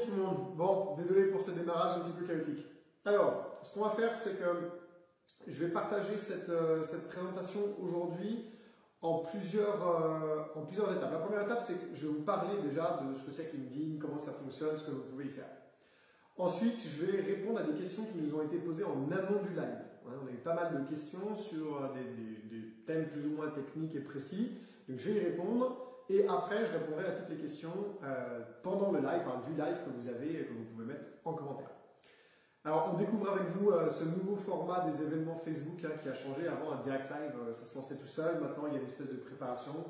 tout le monde. Bon, désolé pour ce démarrage un petit peu chaotique. Alors, ce qu'on va faire, c'est que je vais partager cette présentation aujourd'hui en plusieurs étapes. La première étape, c'est que je vais vous parler déjà de ce que c'est que LinkedIn, comment ça fonctionne, ce que vous pouvez y faire. Ensuite, je vais répondre à des questions qui nous ont été posées en amont du live. On a eu pas mal de questions sur des thèmes plus ou moins techniques et précis. Donc, je vais y répondre. Et après, je répondrai à toutes les questions pendant le live, du live que vous avez et que vous pouvez mettre en commentaire. Alors, on découvre avec vous ce nouveau format des événements Facebook qui a changé. Avant, un direct live, ça se lançait tout seul. Maintenant, il y a une espèce de préparation.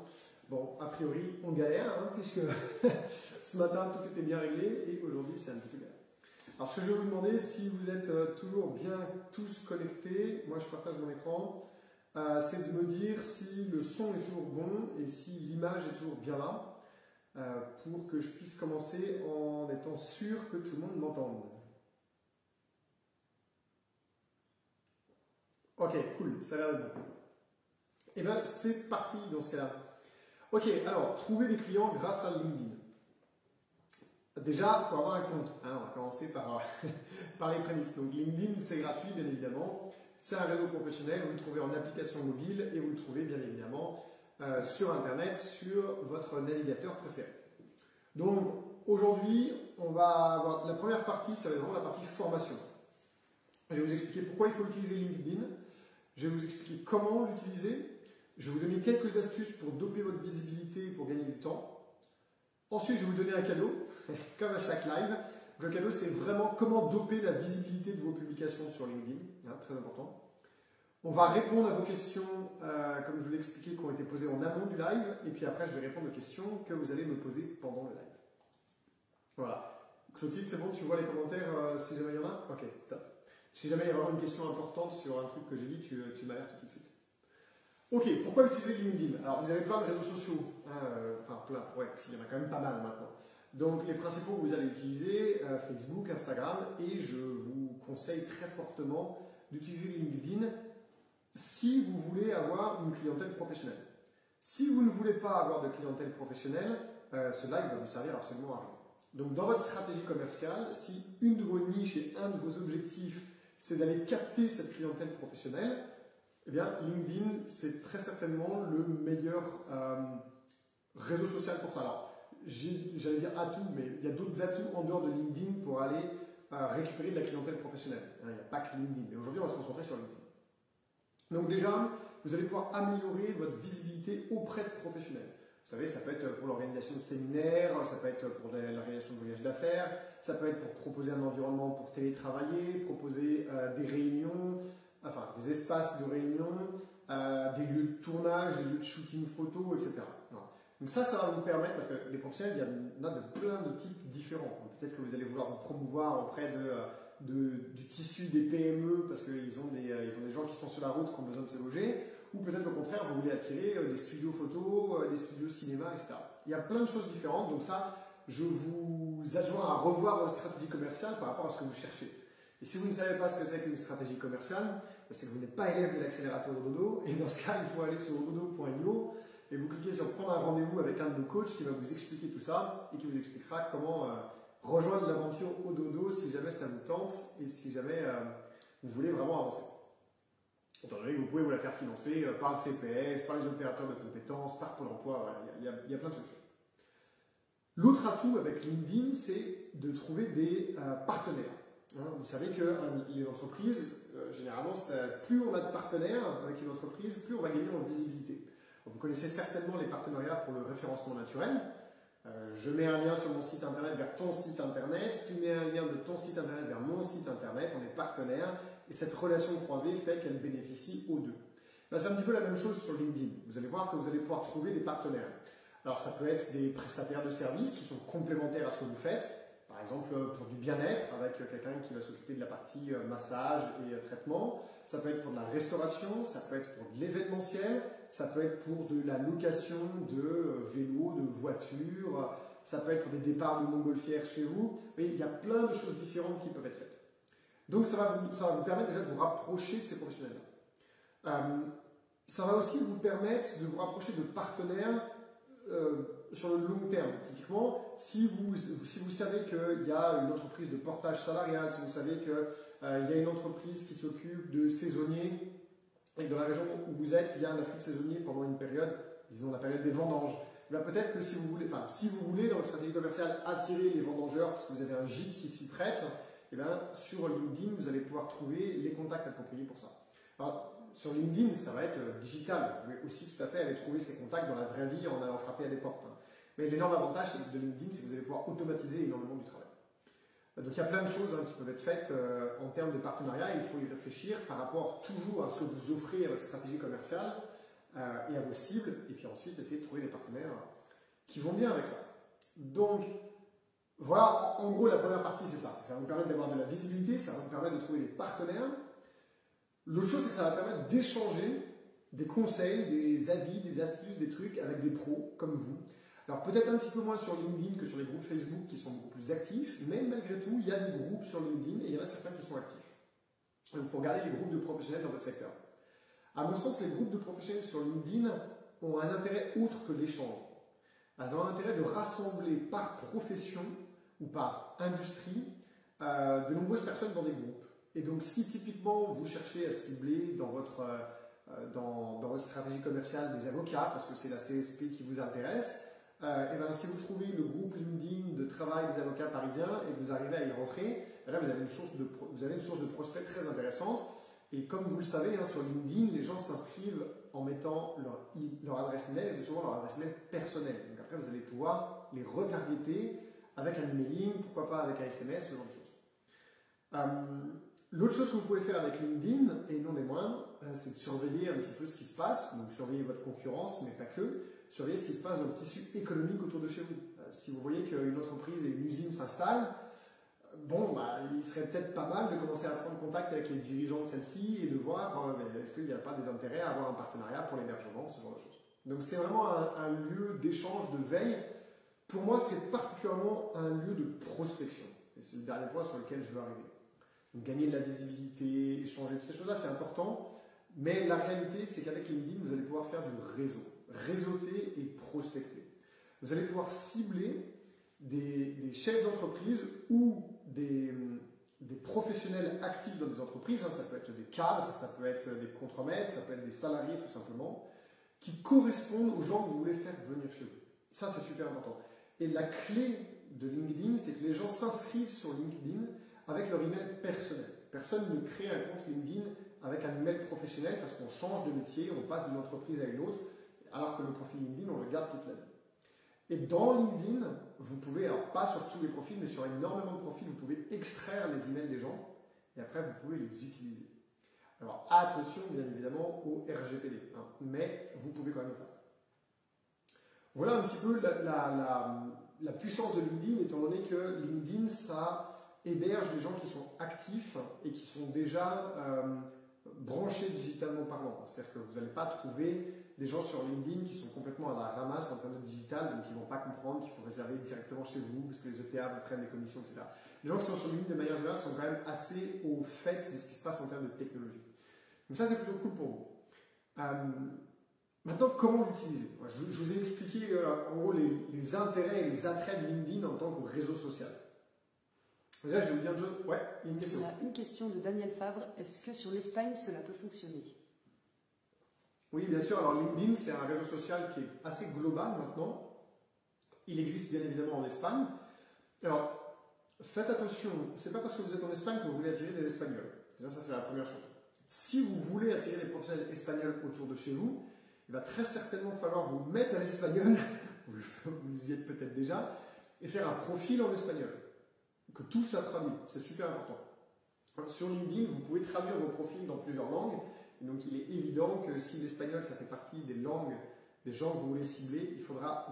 Bon, a priori, on galère, puisque ce matin, tout était bien réglé et aujourd'hui, c'est un petit peu galère. Alors, ce que je vais vous demander, si vous êtes toujours bien tous connectés, moi je partage mon écran, c'est de me dire si le son est toujours bon et si l'image est toujours bien là, pour que je puisse commencer en étant sûr que tout le monde m'entende. Ok, cool, ça a l'air d'être bon. Et bien, c'est parti dans ce cas-là. Ok, alors, trouver des clients grâce à LinkedIn. Déjà, il faut avoir un compte. On va commencer par les prémices. Donc, LinkedIn, c'est gratuit, bien évidemment. C'est un réseau professionnel. Vous le trouvez en application mobile et vous le trouvez, bien évidemment, sur Internet, sur votre navigateur préféré. Donc, aujourd'hui, on va avoir la première partie, ça va être vraiment la partie formation. Je vais vous expliquer pourquoi il faut utiliser LinkedIn. Je vais vous expliquer comment l'utiliser. Je vais vous donner quelques astuces pour doper votre visibilité et pour gagner du temps. Ensuite, je vais vous donner un cadeau, comme à chaque live. Le cadeau, c'est vraiment comment doper la visibilité de vos publications sur LinkedIn, très important. On va répondre à vos questions, comme je vous l'ai expliqué, qui ont été posées en amont du live. Et puis après, je vais répondre aux questions que vous allez me poser pendant le live. Voilà. Clotilde, c'est bon, tu vois les commentaires si jamais il y en a? Ok, top. Si jamais il y a vraiment une question importante sur un truc que j'ai dit, tu m'alertes tout de suite. Ok, pourquoi utiliser LinkedIn? Alors, vous avez plein de réseaux sociaux. Enfin, plein, ouais, il y en a quand même pas mal maintenant. Donc, les principaux que vous allez utiliser, Facebook, Instagram, et je vous conseille très fortement d'utiliser LinkedIn si vous voulez avoir une clientèle professionnelle. Si vous ne voulez pas avoir de clientèle professionnelle, ce live va vous servir absolument à rien. Donc, dans votre stratégie commerciale, si une de vos niches et un de vos objectifs, c'est d'aller capter cette clientèle professionnelle, eh bien, LinkedIn, c'est très certainement le meilleur réseau social pour ça. Alors, j'allais dire atout, mais il y a d'autres atouts en dehors de LinkedIn pour aller récupérer de la clientèle professionnelle. Il n'y a pas que LinkedIn, mais aujourd'hui, on va se concentrer sur LinkedIn. Donc déjà, vous allez pouvoir améliorer votre visibilité auprès de professionnels. Vous savez, ça peut être pour l'organisation de séminaires, ça peut être pour l'organisation de voyages d'affaires, ça peut être pour proposer un environnement pour télétravailler, proposer des réunions, enfin des espaces de réunion, des lieux de tournage, des lieux de shooting photo, etc. Voilà. Donc ça va vous permettre, parce que des professionnels, il y en a de plein de types différents. Peut-être que vous allez vouloir vous promouvoir auprès du tissu des PME, parce qu'ils ont des gens qui sont sur la route, qui ont besoin de se loger, ou peut-être au contraire, vous voulez attirer des studios photo, des studios cinéma, etc. Il y a plein de choses différentes, donc ça, je vous adjoins à revoir votre stratégie commerciale par rapport à ce que vous cherchez. Et si vous ne savez pas ce que c'est qu'une stratégie commerciale, c'est que vous n'êtes pas élève de l'accélérateur Ododo, et dans ce cas, il faut aller sur ododo.io et vous cliquez sur prendre un rendez-vous avec un de nos coachs qui va vous expliquer tout ça et qui vous expliquera comment rejoindre l'aventure Ododo si jamais ça vous tente et si jamais vous voulez vraiment avancer. Étant donné que vous pouvez vous la faire financer par le CPF, par les opérateurs de compétences, par Pôle emploi, voilà, il y a plein de solutions. L'autre atout avec LinkedIn, c'est de trouver des partenaires. Vous savez que les entreprises, généralement, plus on a de partenaires avec une entreprise, plus on va gagner en visibilité. Vous connaissez certainement les partenariats pour le référencement naturel. Je mets un lien sur mon site internet vers ton site internet, tu mets un lien de ton site internet vers mon site internet, on est partenaires et cette relation croisée fait qu'elle bénéficie aux deux. C'est un petit peu la même chose sur LinkedIn. Vous allez voir que vous allez pouvoir trouver des partenaires. Alors ça peut être des prestataires de services qui sont complémentaires à ce que vous faites. Par exemple, pour du bien-être, avec quelqu'un qui va s'occuper de la partie massage et traitement. Ça peut être pour de la restauration, ça peut être pour de l'événementiel, ça peut être pour de la location de vélos, de voitures, ça peut être pour des départs de montgolfières chez vous. Mais il y a plein de choses différentes qui peuvent être faites. Donc ça va vous permettre déjà de vous rapprocher de ces professionnels-là. Ça va aussi vous permettre de vous rapprocher de partenaires long terme. Typiquement, si vous savez qu'il y a une entreprise de portage salarial, si vous savez qu'il y a une entreprise qui s'occupe de saisonniers, et que dans la région où vous êtes, il y a un afflux de saisonniers pendant une période, disons la période des vendanges, peut-être que si vous voulez dans votre stratégie commerciale attirer les vendangeurs parce que vous avez un gîte qui s'y prête, sur LinkedIn, vous allez pouvoir trouver les contacts appropriés pour ça. Alors, sur LinkedIn, ça va être digital. Vous pouvez aussi tout à fait aller trouver ces contacts dans la vraie vie en allant frapper à des portes. Mais l'énorme avantage de LinkedIn, c'est que vous allez pouvoir automatiser énormément du travail. Donc il y a plein de choses qui peuvent être faites en termes de partenariat. Il faut y réfléchir par rapport toujours à ce que vous offrez à votre stratégie commerciale et à vos cibles. Et puis ensuite, essayer de trouver des partenaires qui vont bien avec ça. Donc, voilà, en gros, la première partie, c'est ça. Ça va vous permettre d'avoir de la visibilité, ça va vous permettre de trouver des partenaires. L'autre chose, c'est que ça va permettre d'échanger des conseils, des avis, des astuces, des trucs avec des pros comme vous. Alors peut-être un petit peu moins sur LinkedIn que sur les groupes Facebook qui sont beaucoup plus actifs, mais malgré tout, il y a des groupes sur LinkedIn et il y en a certains qui sont actifs. Donc il faut regarder les groupes de professionnels dans votre secteur. À mon sens, les groupes de professionnels sur LinkedIn ont un intérêt autre que l'échange. Ils ont un intérêt de rassembler par profession ou par industrie de nombreuses personnes dans des groupes. Et donc si typiquement vous cherchez à cibler dans votre stratégie commerciale des avocats, parce que c'est la CSP qui vous intéresse, si vous trouvez le groupe LinkedIn de travail des avocats parisiens et que vous arrivez à y rentrer, là vous avez une source de prospects très intéressante. Et comme vous le savez, sur LinkedIn, les gens s'inscrivent en mettant leur adresse mail, et c'est souvent leur adresse mail personnelle. Donc après, vous allez pouvoir les retargeter avec un emailing, pourquoi pas avec un SMS, ce genre de choses. L'autre chose que vous pouvez faire avec LinkedIn, et non des moindres, c'est de surveiller un petit peu ce qui se passe, donc surveiller votre concurrence, mais pas que, surveiller ce qui se passe dans le tissu économique autour de chez vous. Si vous voyez qu'une entreprise et une usine s'installent, il serait peut-être pas mal de commencer à prendre contact avec les dirigeants de celle-ci et de voir est-ce qu'il n'y a pas des intérêts à avoir un partenariat pour l'hébergement, ce genre de choses. Donc c'est vraiment un lieu d'échange, de veille. Pour moi, c'est particulièrement un lieu de prospection. Et c'est le dernier point sur lequel je veux arriver. Donc, gagner de la visibilité, échanger, toutes ces choses-là, c'est important. Mais la réalité, c'est qu'avec LinkedIn, vous allez pouvoir faire du réseau. Réseauter et prospecter. Vous allez pouvoir cibler des chefs d'entreprise ou des professionnels actifs dans des entreprises. Ça peut être des cadres, ça peut être des contremaîtres, ça peut être des salariés tout simplement, qui correspondent aux gens que vous voulez faire venir chez vous. Ça, c'est super important. Et la clé de LinkedIn, c'est que les gens s'inscrivent sur LinkedIn avec leur email personnel. Personne ne crée un compte LinkedIn avec un email professionnel parce qu'on change de métier, on passe d'une entreprise à une autre, alors que le profil LinkedIn, on le garde toute la vie. Et dans LinkedIn, vous pouvez, alors pas sur tous les profils, mais sur énormément de profils, vous pouvez extraire les emails des gens et après vous pouvez les utiliser. Alors attention bien évidemment au RGPD, mais vous pouvez quand même le faire. Voilà un petit peu la puissance de LinkedIn, étant donné que LinkedIn, ça héberge les gens qui sont actifs et qui sont déjà branchés digitalement parlant. C'est-à-dire que vous n'allez pas trouver des gens sur LinkedIn qui sont complètement à la ramasse en termes de digital, donc qui ne vont pas comprendre qu'il faut réserver directement chez vous parce que les ETA vous prennent des commissions, etc. Les gens qui sont sur LinkedIn de manière générale sont quand même assez au fait de ce qui se passe en termes de technologie. Donc ça, c'est plutôt cool pour vous. Maintenant, comment l'utiliser? Je vous ai expliqué en gros les intérêts et les attraits de LinkedIn en tant que réseau social. Déjà, je vais vous dire une chose. Ouais, il y a une question. Il y a une question de Daniel Favre. Est-ce que sur l'Espagne, cela peut fonctionner? Oui, bien sûr. Alors, LinkedIn, c'est un réseau social qui est assez global maintenant. Il existe bien évidemment en Espagne. Alors, faites attention. Ce n'est pas parce que vous êtes en Espagne que vous voulez attirer des Espagnols. Déjà, ça, c'est la première chose. Si vous voulez attirer des professionnels espagnols autour de chez vous, il va très certainement falloir vous mettre à l'espagnol, vous y êtes peut-être déjà, et faire un profil en espagnol. Que tout soit traduit, c'est super important. Sur LinkedIn, vous pouvez traduire vos profils dans plusieurs langues, et donc il est évident que si l'espagnol, ça fait partie des langues des gens que vous voulez cibler, il faudra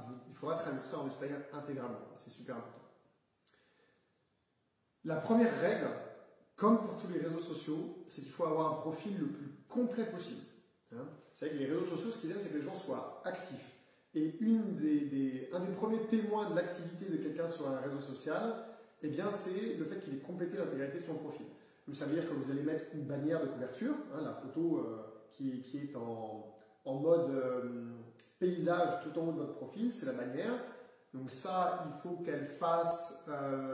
traduire ça en espagnol intégralement, c'est super important. La première règle, comme pour tous les réseaux sociaux, c'est qu'il faut avoir un profil le plus complet possible. Vous savez que les réseaux sociaux, ce qu'ils aiment, c'est que les gens soient actifs. Et un des premiers témoins de l'activité de quelqu'un sur un réseau social, eh bien, c'est le fait qu'il ait complété l'intégralité de son profil. Donc, ça veut dire que vous allez mettre une bannière de couverture, la photo qui est en mode paysage tout en haut de votre profil, c'est la bannière. Donc ça, il faut qu'elle fasse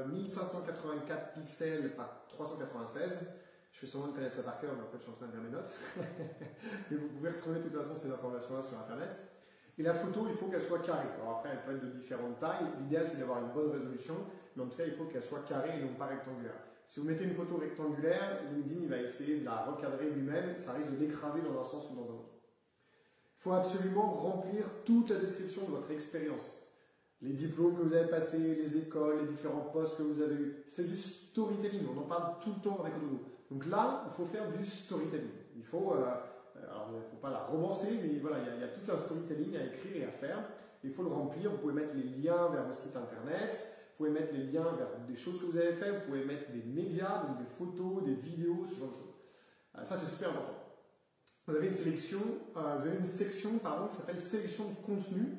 1584 pixels par 396. Je fais sûrement de connaître ça par cœur, mais en fait, je suis en train de lire mes notes. Mais vous pouvez retrouver de toute façon ces informations-là sur Internet. Et la photo, il faut qu'elle soit carrée. Alors après, elle peut être de différentes tailles. L'idéal, c'est d'avoir une bonne résolution. Mais en tout cas, il faut qu'elle soit carrée et non pas rectangulaire. Si vous mettez une photo rectangulaire, LinkedIn il va essayer de la recadrer lui-même. Ça risque de l'écraser dans un sens ou dans un autre. Il faut absolument remplir toute la description de votre expérience. Les diplômes que vous avez passés, les écoles, les différents postes que vous avez eus. C'est du storytelling. On en parle tout le temps avec Ododo. Donc là, il faut faire du storytelling. Il faut, alors il ne faut pas la romancer, mais voilà, il y a tout un storytelling à écrire et à faire. Il faut le remplir. Vous pouvez mettre les liens vers vos sites internet. Vous pouvez mettre les liens vers des choses que vous avez faites. Vous pouvez mettre des médias, donc des photos, des vidéos, ce genre de choses. Ça, c'est super important. Vous avez une section qui s'appelle sélection de contenu.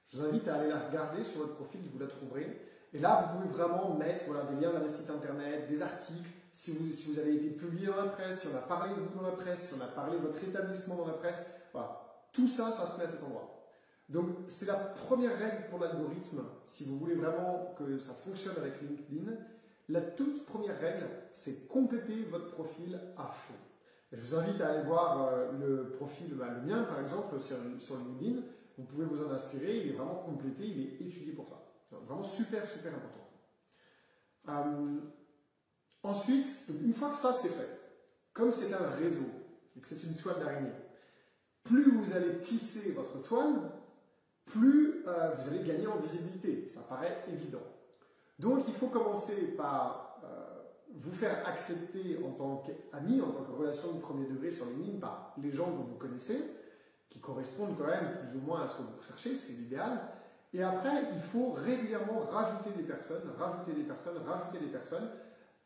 Je vous invite à aller la regarder sur votre profil, vous la trouverez. Et là, vous pouvez vraiment mettre des liens vers des sites internet, des articles, si vous avez été publié dans la presse, si on a parlé de vous dans la presse, si on a parlé de votre établissement dans la presse. Voilà. Tout ça, ça se met à cet endroit. Donc, c'est la première règle pour l'algorithme, si vous voulez vraiment que ça fonctionne avec LinkedIn. La toute première règle, c'est compléter votre profil à fond. Je vous invite à aller voir le profil, le mien par exemple, sur LinkedIn. Vous pouvez vous en inspirer, il est vraiment complété, il est étudié pour ça. Vraiment super, super important. Ensuite, une fois que ça c'est fait, comme c'est un réseau et que c'est une toile d'araignée, plus vous allez tisser votre toile, plus vous allez gagner en visibilité. Ça paraît évident. Donc il faut commencer par vous faire accepter en tant qu'ami, en tant que relation de premier degré sur LinkedIn par les gens que vous connaissez, qui correspondent quand même plus ou moins à ce que vous recherchez, c'est l'idéal. Et après, il faut régulièrement rajouter des personnes,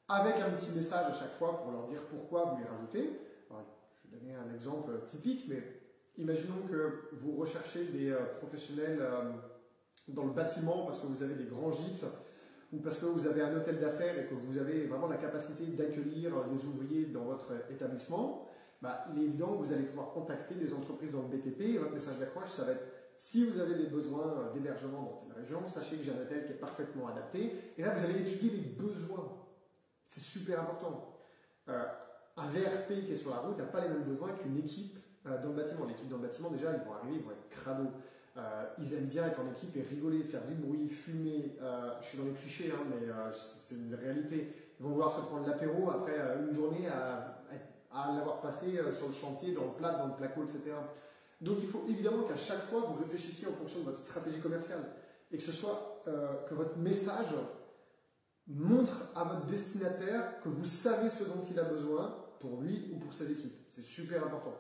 avec un petit message à chaque fois pour leur dire pourquoi vous les rajoutez. Alors, je vais donner un exemple typique, mais imaginons que vous recherchez des professionnels dans le bâtiment parce que vous avez des grands gîtes ou parce que vous avez un hôtel d'affaires et que vous avez vraiment la capacité d'accueillir des ouvriers dans votre établissement. Il est évident que vous allez pouvoir contacter des entreprises dans le BTP et votre message d'accroche, ça va être si vous avez des besoins d'hébergement dans telle région, sachez que j'ai un hôtel qui est parfaitement adapté. Et là, vous allez étudier les besoins. C'est super important. Un VRP qui est sur la route n'a pas les mêmes besoins qu'une équipe dans le bâtiment. L'équipe dans le bâtiment, déjà, ils vont arriver, ils vont être crado. Ils aiment bien être en équipe et rigoler, faire du bruit, fumer. Je suis dans les clichés, mais c'est une réalité. Ils vont vouloir se prendre l'apéro après une journée à l'avoir passé sur le chantier, dans le placo, etc. Donc il faut évidemment qu'à chaque fois vous réfléchissiez en fonction de votre stratégie commerciale et que ce soit que votre message montre à votre destinataire que vous savez ce dont il a besoin pour lui ou pour ses équipes. C'est super important.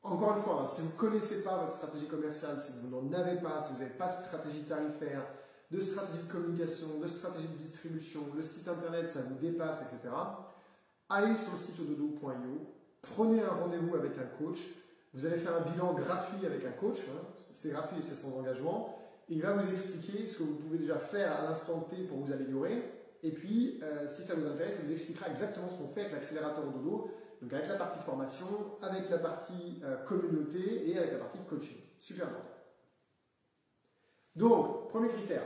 Encore une fois, si vous ne connaissez pas votre stratégie commerciale, si vous n'en avez pas, si vous n'avez pas de stratégie tarifaire, de stratégie de communication, de stratégie de distribution, le site internet, ça vous dépasse, etc., allez sur le site ododo.io, prenez un rendez-vous avec un coach. Vous allez faire un bilan gratuit avec un coach, c'est gratuit et c'est sans engagement. Il va vous expliquer ce que vous pouvez déjà faire à l'instant T pour vous améliorer. Et puis, si ça vous intéresse, il vous expliquera exactement ce qu'on fait avec l'accélérateur Ododo, donc avec la partie formation, avec la partie communauté et avec la partie coaching. Super important. Donc, premier critère,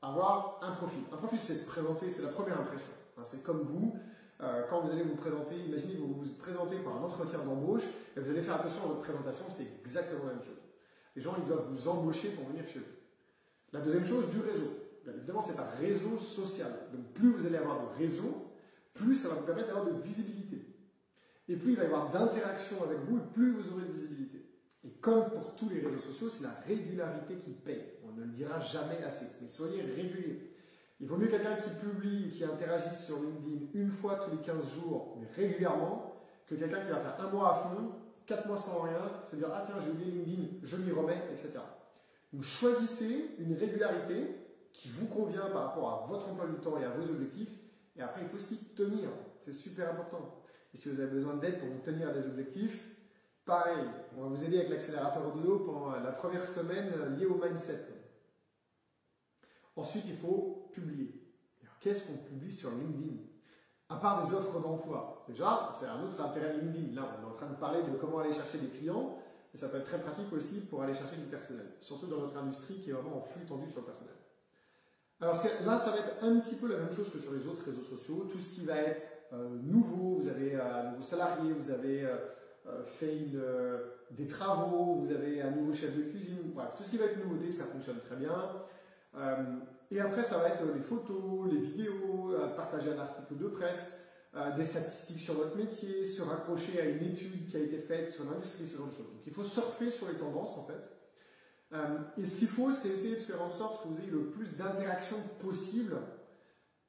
avoir un profil. Un profil, c'est se présenter, c'est la première impression. C'est comme vous. Quand vous allez vous présenter, imaginez que vous vous présentez pour un entretien d'embauche et vous allez faire attention à votre présentation, c'est exactement la même chose. Les gens, ils doivent vous embaucher pour venir chez eux. La deuxième chose, du réseau. Bien évidemment, c'est un réseau social. Donc, plus vous allez avoir de réseau, plus ça va vous permettre d'avoir de visibilité. Et plus il va y avoir d'interaction avec vous, et plus vous aurez de visibilité. Et comme pour tous les réseaux sociaux, c'est la régularité qui paye. On ne le dira jamais assez. Mais soyez réguliers. Il vaut mieux quelqu'un qui publie, qui interagit sur LinkedIn une fois tous les 15 jours, mais régulièrement, que quelqu'un qui va faire un mois à fond, 4 mois sans rien, se dire « Ah tiens, j'ai oublié LinkedIn, je m'y remets, etc. » Donc choisissez une régularité qui vous convient par rapport à votre emploi du temps et à vos objectifs. Et après, il faut s'y tenir. C'est super important. Et si vous avez besoin d'aide pour vous tenir à des objectifs, pareil, on va vous aider avec l'accélérateur Ododo pendant la première semaine liée au mindset. Ensuite, il faut publier. Qu'est-ce qu'on publie sur LinkedIn? À part des offres d'emploi. Déjà, c'est un autre intérêt de LinkedIn. Là, on est en train de parler de comment aller chercher des clients. et ça peut être très pratique aussi pour aller chercher du personnel, surtout dans notre industrie qui est vraiment en flux tendu sur le personnel. Alors là, ça va être un petit peu la même chose que sur les autres réseaux sociaux. Tout ce qui va être nouveau, vous avez un nouveau salarié, vous avez fait des travaux, vous avez un nouveau chef de cuisine, bref, tout ce qui va être nouveauté, ça fonctionne très bien. Et après, ça va être les photos, les vidéos, partager un article de presse, des statistiques sur votre métier, se raccrocher à une étude qui a été faite sur l'industrie, ce genre de choses. Donc il faut surfer sur les tendances en fait. Et ce qu'il faut, c'est essayer de faire en sorte que vous ayez le plus d'interaction possible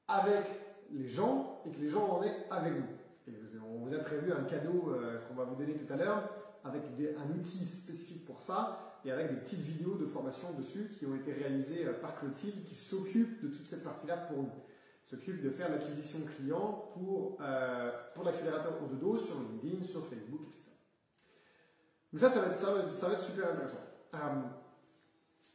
avec les gens et que les gens en aient avec vous. Et on vous a prévu un cadeau qu'on va vous donner tout à l'heure avec un outil spécifique pour ça et avec des petites vidéos de formation dessus qui ont été réalisées par Clotilde qui s'occupe de toute cette partie-là pour nous. S'occupe de faire l'acquisition client pour l'accélérateur O2Do sur LinkedIn, sur Facebook, etc. Donc ça va être super intéressant.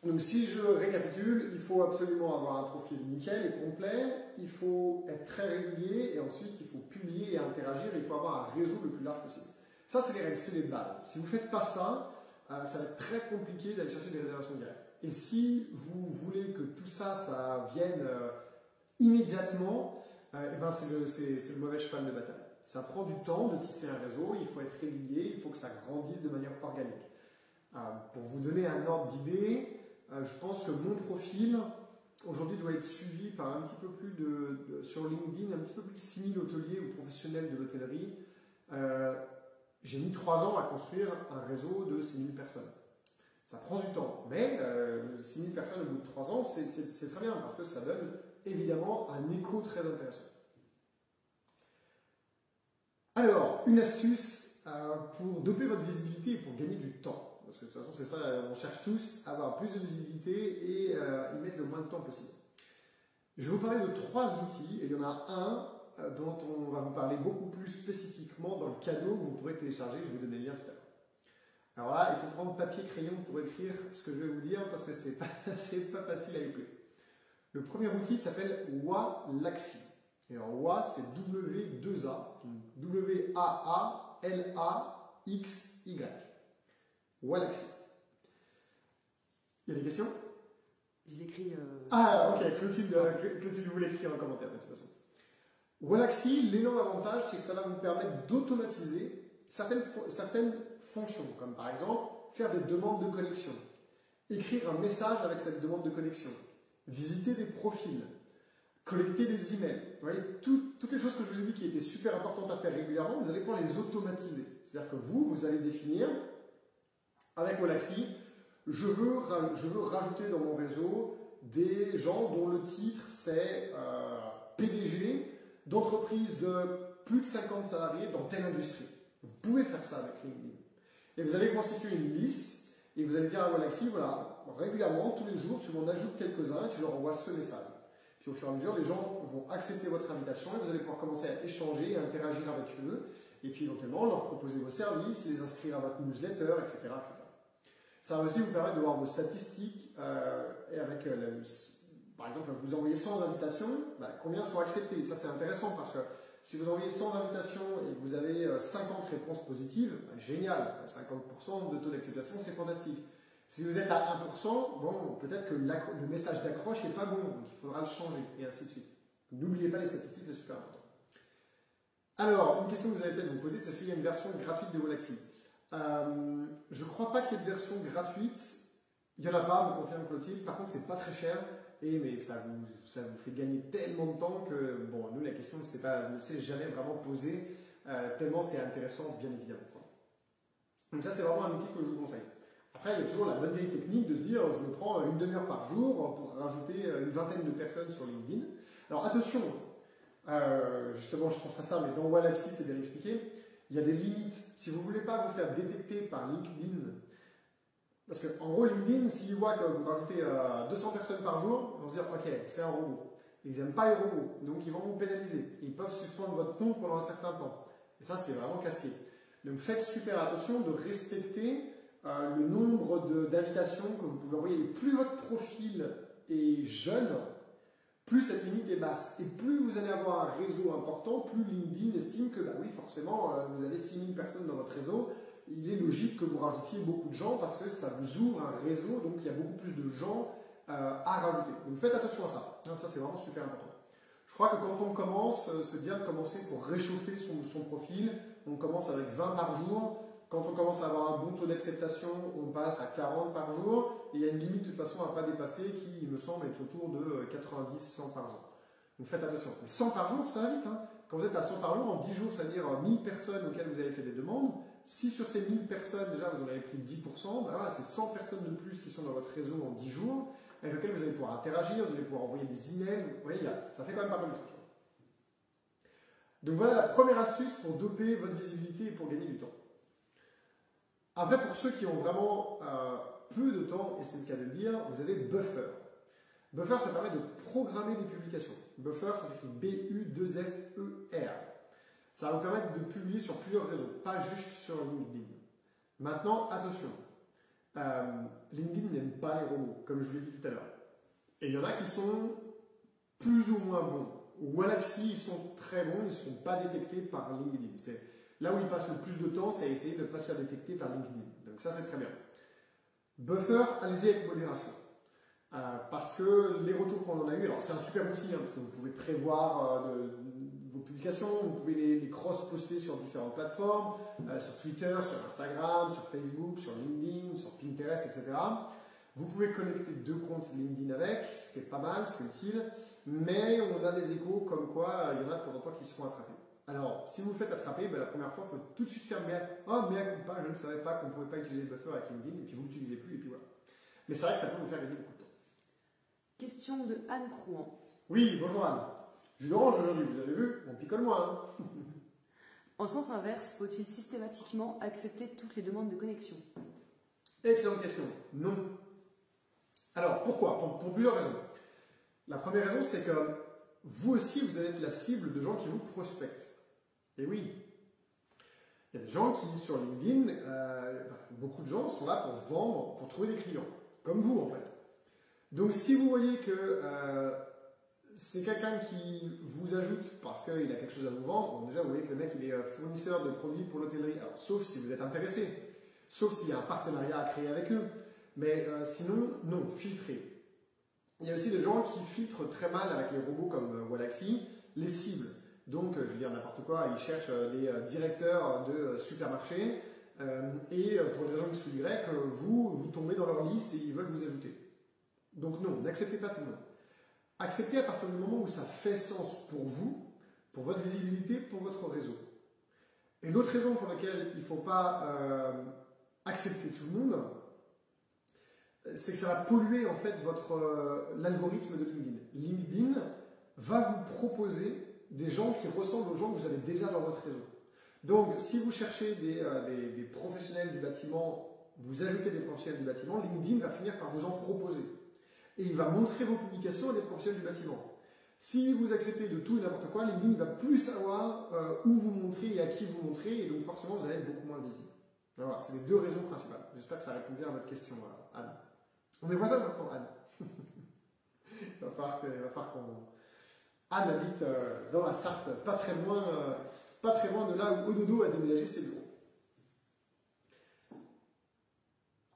Donc si je récapitule, il faut absolument avoir un profil nickel et complet, il faut être très régulier et ensuite il faut publier et interagir et il faut avoir un réseau le plus large possible. Ça c'est les règles, c'est les bases. Si vous ne faites pas ça, ça va être très compliqué d'aller chercher des réservations directes. Et si vous voulez que tout ça, ça vienne immédiatement, eh ben c'est le mauvais cheval de bataille. Ça prend du temps de tisser un réseau, il faut être régulier, il faut que ça grandisse de manière organique. Pour vous donner un ordre d'idée, je pense que mon profil aujourd'hui doit être suivi par un petit peu plus sur LinkedIn, un petit peu plus de 6000 hôteliers ou professionnels de l'hôtellerie. J'ai mis 3 ans à construire un réseau de 6000 personnes. Ça prend du temps, mais 6000 personnes au bout de 3 ans, c'est très bien parce que ça donne évidemment un écho très intéressant. Alors, une astuce pour doper votre visibilité et pour gagner du temps. Parce que de toute façon, c'est ça, on cherche tous à avoir plus de visibilité et y mettre le moins de temps possible. Je vais vous parler de 3 outils et il y en a un dont on va vous parler beaucoup plus spécifiquement dans le cadeau que vous pourrez télécharger. Je vais vous donner le lien tout à l'heure. Alors là, il faut prendre papier crayon pour écrire ce que je vais vous dire parce que c'est pas facile à écrire. Le premier outil s'appelle Waalaxy. Et alors Wa, c'est W2A, W-A-A-L-A-X-Y. Waalaxy. Il y a des questions? Je l'écris. Ah, ok, Clotilde vous l'écrire en commentaire de toute façon. Waalaxy, l'énorme avantage, c'est que ça va vous permettre d'automatiser certaines fonctions, comme par exemple faire des demandes de connexion, écrire un message avec cette demande de connexion, visiter des profils, collecter des emails. Vous voyez, toutes les choses que je vous ai dit qui étaient super importantes à faire régulièrement, vous allez pouvoir les automatiser. C'est-à-dire que vous allez définir avec Waalaxy, je veux rajouter dans mon réseau des gens dont le titre c'est PDG d'entreprise de plus de 50 salariés dans telle industrie. Vous pouvez faire ça avec LinkedIn. Et vous allez constituer une liste et vous allez dire à Waalaxy, voilà, régulièrement, tous les jours, tu m'en ajoutes quelques-uns et tu leur envoies ce message. Puis au fur et à mesure, les gens vont accepter votre invitation et vous allez pouvoir commencer à échanger et interagir avec eux. Et puis éventuellement, leur proposer vos services, les inscrire à votre newsletter, etc. etc. Ça va aussi vous permettre de voir vos statistiques et avec, par exemple, vous envoyez 100 invitations, combien sont acceptées. Ça, c'est intéressant parce que si vous envoyez 100 invitations et que vous avez 50 réponses positives, génial, 50% de taux d'acceptation, c'est fantastique. Si vous êtes à 1%, bon, peut-être que le message d'accroche n'est pas bon, donc il faudra le changer, et ainsi de suite. N'oubliez pas les statistiques, c'est super important. Alors, une question que vous allez peut-être vous poser, c'est est-ce qu'il y a une version gratuite de Waalaxy? Je ne crois pas qu'il y ait de version gratuite. Il n'y en a pas, me confirme Clotilde. Par contre, c'est pas très cher. Mais ça vous fait gagner tellement de temps que, bon, nous, la question ne s'est jamais vraiment posée, tellement c'est intéressant, bien évidemment. Quoi. Donc ça, c'est vraiment un outil que je vous conseille. Après, il y a toujours la bonne vieille technique de se dire, je me prends une demi-heure par jour pour rajouter une vingtaine de personnes sur LinkedIn. Alors attention, justement, je pense à ça, mais dans Waalaxy, c'est bien expliqué. Il y a des limites. Si vous ne voulez pas vous faire détecter par LinkedIn, parce qu'en gros, LinkedIn, s'ils voient que vous rajoutez 200 personnes par jour, ils vont se dire, ok, c'est un robot. Ils n'aiment pas les robots, donc ils vont vous pénaliser. Ils peuvent suspendre votre compte pendant un certain temps. Et ça, c'est vraiment casse-pied. Donc faites super attention de respecter le nombre d'invitations que vous pouvez envoyer. Et plus votre profil est jeune, plus cette limite est basse. Et plus vous allez avoir un réseau important, plus LinkedIn estime que, bah oui, forcément, vous avez 6000 personnes dans votre réseau, il est logique que vous rajoutiez beaucoup de gens parce que ça vous ouvre un réseau, donc il y a beaucoup plus de gens à rajouter. Donc faites attention à ça. Ça, c'est vraiment super important. Je crois que quand on commence, c'est bien de commencer pour réchauffer son profil. On commence avec 20 par jour. Quand on commence à avoir un bon taux d'acceptation, on passe à 40 par jour. Et il y a une limite de toute façon à ne pas dépasser qui, il me semble, est autour de 90-100 par jour. Donc faites attention. Mais 100 par jour, ça va vite. Hein. Quand vous êtes à 100 par jour, en 10 jours, c'est-à-dire 1000 personnes auxquelles vous avez fait des demandes, si sur ces 1000 personnes, déjà, vous en avez pris 10%, ben voilà, c'est 100 personnes de plus qui sont dans votre réseau en 10 jours, avec lesquelles vous allez pouvoir interagir, vous allez pouvoir envoyer des emails. Vous voyez, ça fait quand même pas mal de choses. Donc voilà la première astuce pour doper votre visibilité et pour gagner du temps. Après, pour ceux qui ont vraiment peu de temps, et c'est le cas de le dire, vous avez Buffer. Buffer, ça permet de programmer des publications. Buffer, ça s'écrit B-U-2-F-E-R. Ça va vous permettre de publier sur plusieurs réseaux, pas juste sur LinkedIn. Maintenant, attention, LinkedIn n'aime pas les robots, comme je vous l'ai dit tout à l'heure. Et il y en a qui sont plus ou moins bons. Wallaxy, ils sont très bons, ils ne seront pas détectés par LinkedIn. C'est là où ils passent le plus de temps, c'est à essayer de ne pas se faire détecter par LinkedIn. Donc ça, c'est très bien. Buffer, allez-y avec modération. Parce que les retours qu'on en a eu, alors c'est un super outil, hein, parce que vous pouvez prévoir vos publications, vous pouvez les cross-poster sur différentes plateformes, sur Twitter, sur Instagram, sur Facebook, sur LinkedIn, sur Pinterest, etc. Vous pouvez connecter 2 comptes LinkedIn avec, ce qui est pas mal, ce qui est utile, mais on a des échos comme quoi il y en a de temps en temps qui se font attraper. Alors, si vous vous faites attraper, ben, la première fois, il faut tout de suite faire mea culpa, je ne savais pas qu'on ne pouvait pas utiliser Buffer avec LinkedIn, et puis vous ne l'utilisez plus, et puis voilà. Mais c'est vrai que ça peut vous faire gagner beaucoup de temps. Question de Anne Crouan. Oui, bonjour Anne. Jus d'orange aujourd'hui, vous avez vu, on picole moins. Hein. En sens inverse, faut-il systématiquement accepter toutes les demandes de connexion? Excellente question. Non. Alors, pourquoi? Pour plusieurs raisons. La première raison, c'est que vous aussi, vous allez être la cible de gens qui vous prospectent. Et oui, il y a des gens qui, sur LinkedIn, beaucoup de gens sont là pour vendre, pour trouver des clients, comme vous en fait. Donc, si vous voyez que c'est quelqu'un qui vous ajoute parce qu'il a quelque chose à vous vendre, bon, déjà, vous voyez que le mec, il est fournisseur de produits pour l'hôtellerie, alors sauf si vous êtes intéressé, sauf s'il y a un partenariat à créer avec eux, mais sinon, non, filtrez. Il y a aussi des gens qui filtrent très mal avec les robots comme Wallaxy, les cibles. Donc, je veux dire n'importe quoi, ils cherchent des directeurs de supermarchés et pour des raisons X ou Y, vous tombez dans leur liste et ils veulent vous ajouter. Donc non, n'acceptez pas tout le monde. Acceptez à partir du moment où ça fait sens pour vous, pour votre visibilité, pour votre réseau. Et l'autre raison pour laquelle il ne faut pas accepter tout le monde, c'est que ça va polluer en fait l'algorithme de LinkedIn. LinkedIn va vous proposer des gens qui ressemblent aux gens que vous avez déjà dans votre réseau. Donc, si vous cherchez des professionnels du bâtiment, vous ajoutez des professionnels du bâtiment, LinkedIn va finir par vous en proposer. Et il va montrer vos publications à des professionnels du bâtiment. Si vous acceptez de tout et n'importe quoi, LinkedIn ne va plus savoir où vous montrez et à qui vous montrez, et donc forcément, vous allez être beaucoup moins visible. Voilà, c'est les 2 raisons principales. J'espère que ça répond bien à votre question, Anne. On est voisins maintenant, Anne. Il va falloir qu'on... Anne habite dans la Sarthe, pas très loin de là où Ododo a déménagé ses bureaux.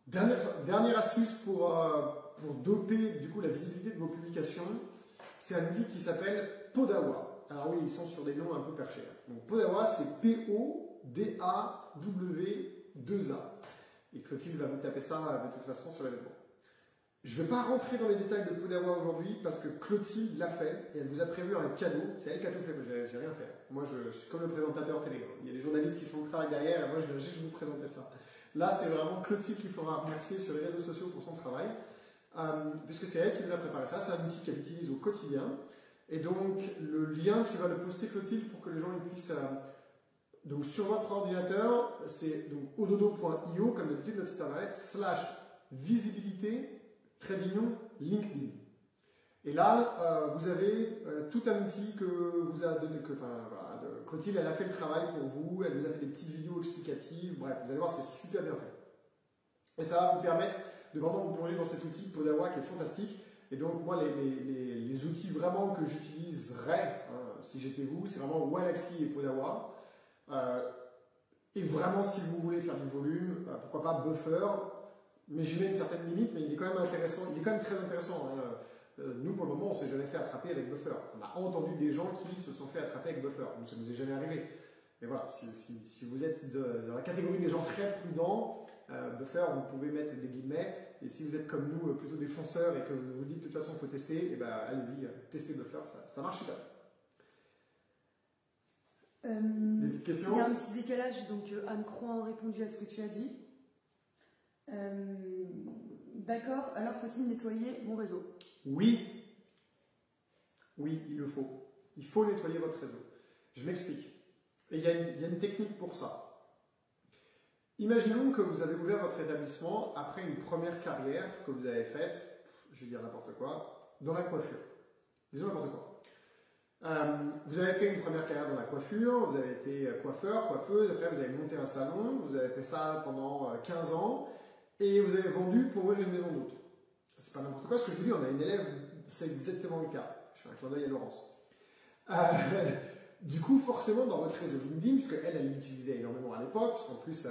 Dernière astuce pour doper du coup la visibilité de vos publications, c'est un outil qui s'appelle Podawa. Alors oui, ils sont sur des noms un peu perchés. Donc Podawa, c'est P-O-D-A-W-2-A. Et Clotilde va vous taper ça de toute façon sur l'événement. Je ne vais pas rentrer dans les détails de Podawa aujourd'hui parce que Clotilde l'a fait et elle vous a prévu un cadeau. C'est elle qui a tout fait, j'ai rien fait. Moi, je suis comme le présentateur télé. Il y a des journalistes qui font le travail derrière et moi, je viens juste vous présenter ça. Là, c'est vraiment Clotilde qu'il faudra remercier sur les réseaux sociaux pour son travail, puisque c'est elle qui nous a préparé ça. C'est un outil qu'elle utilise au quotidien. Et donc, le lien, tu vas le poster, Clotilde, pour que les gens puissent... donc, sur votre ordinateur, c'est ododo.io, comme d'habitude, notre site internet, /visibilité LinkedIn. Et là, vous avez tout un outil que vous a donné, Clotilde, elle a fait le travail pour vous, elle vous a fait des petites vidéos explicatives, bref, vous allez voir, c'est super bien fait. Et ça va vous permettre de vraiment vous plonger dans cet outil Podawa qui est fantastique. Et donc, moi, les outils vraiment que j'utiliserais, si j'étais vous, c'est vraiment Wallaxy et Podawa. Et vraiment, si vous voulez faire du volume, pourquoi pas buffer, mais j'y mets une certaine limite, mais il est quand même intéressant, il est quand même très intéressant. Hein. Nous, pour le moment, on ne s'est jamais fait attraper avec buffer. On a entendu des gens qui se sont fait attraper avec buffer. Nous, ça ne nous est jamais arrivé. Mais voilà, si vous êtes dans la catégorie des gens très prudents, buffer, vous pouvez mettre des guillemets. Et si vous êtes comme nous, plutôt des fonceurs et que vous vous dites de toute façon il faut tester, et ben allez-y, testez buffer, ça marche super. Des petites questions? Il y a un petit décalage, donc Anne Croix a répondu à ce que tu as dit. D'accord, alors faut-il nettoyer mon réseau? Oui. Oui, il le faut. Il faut nettoyer votre réseau. Je m'explique. Et il y a une technique pour ça. Imaginons que vous avez ouvert votre établissement après une première carrière que vous avez faite, je vais dire n'importe quoi, dans la coiffure. Disons n'importe quoi. Vous avez fait une première carrière dans la coiffure, vous avez été coiffeur, coiffeuse, après vous avez monté un salon, vous avez fait ça pendant 15 ans, et vous avez vendu pour ouvrir une maison d'hôtes. C'est pas n'importe quoi, ce que je vous dis, on a une élève, c'est exactement le cas. Je fais un clin d'œil à Laurence. Du coup, forcément, dans votre réseau LinkedIn, puisque elle l'utilisait énormément à l'époque, puisqu'en plus,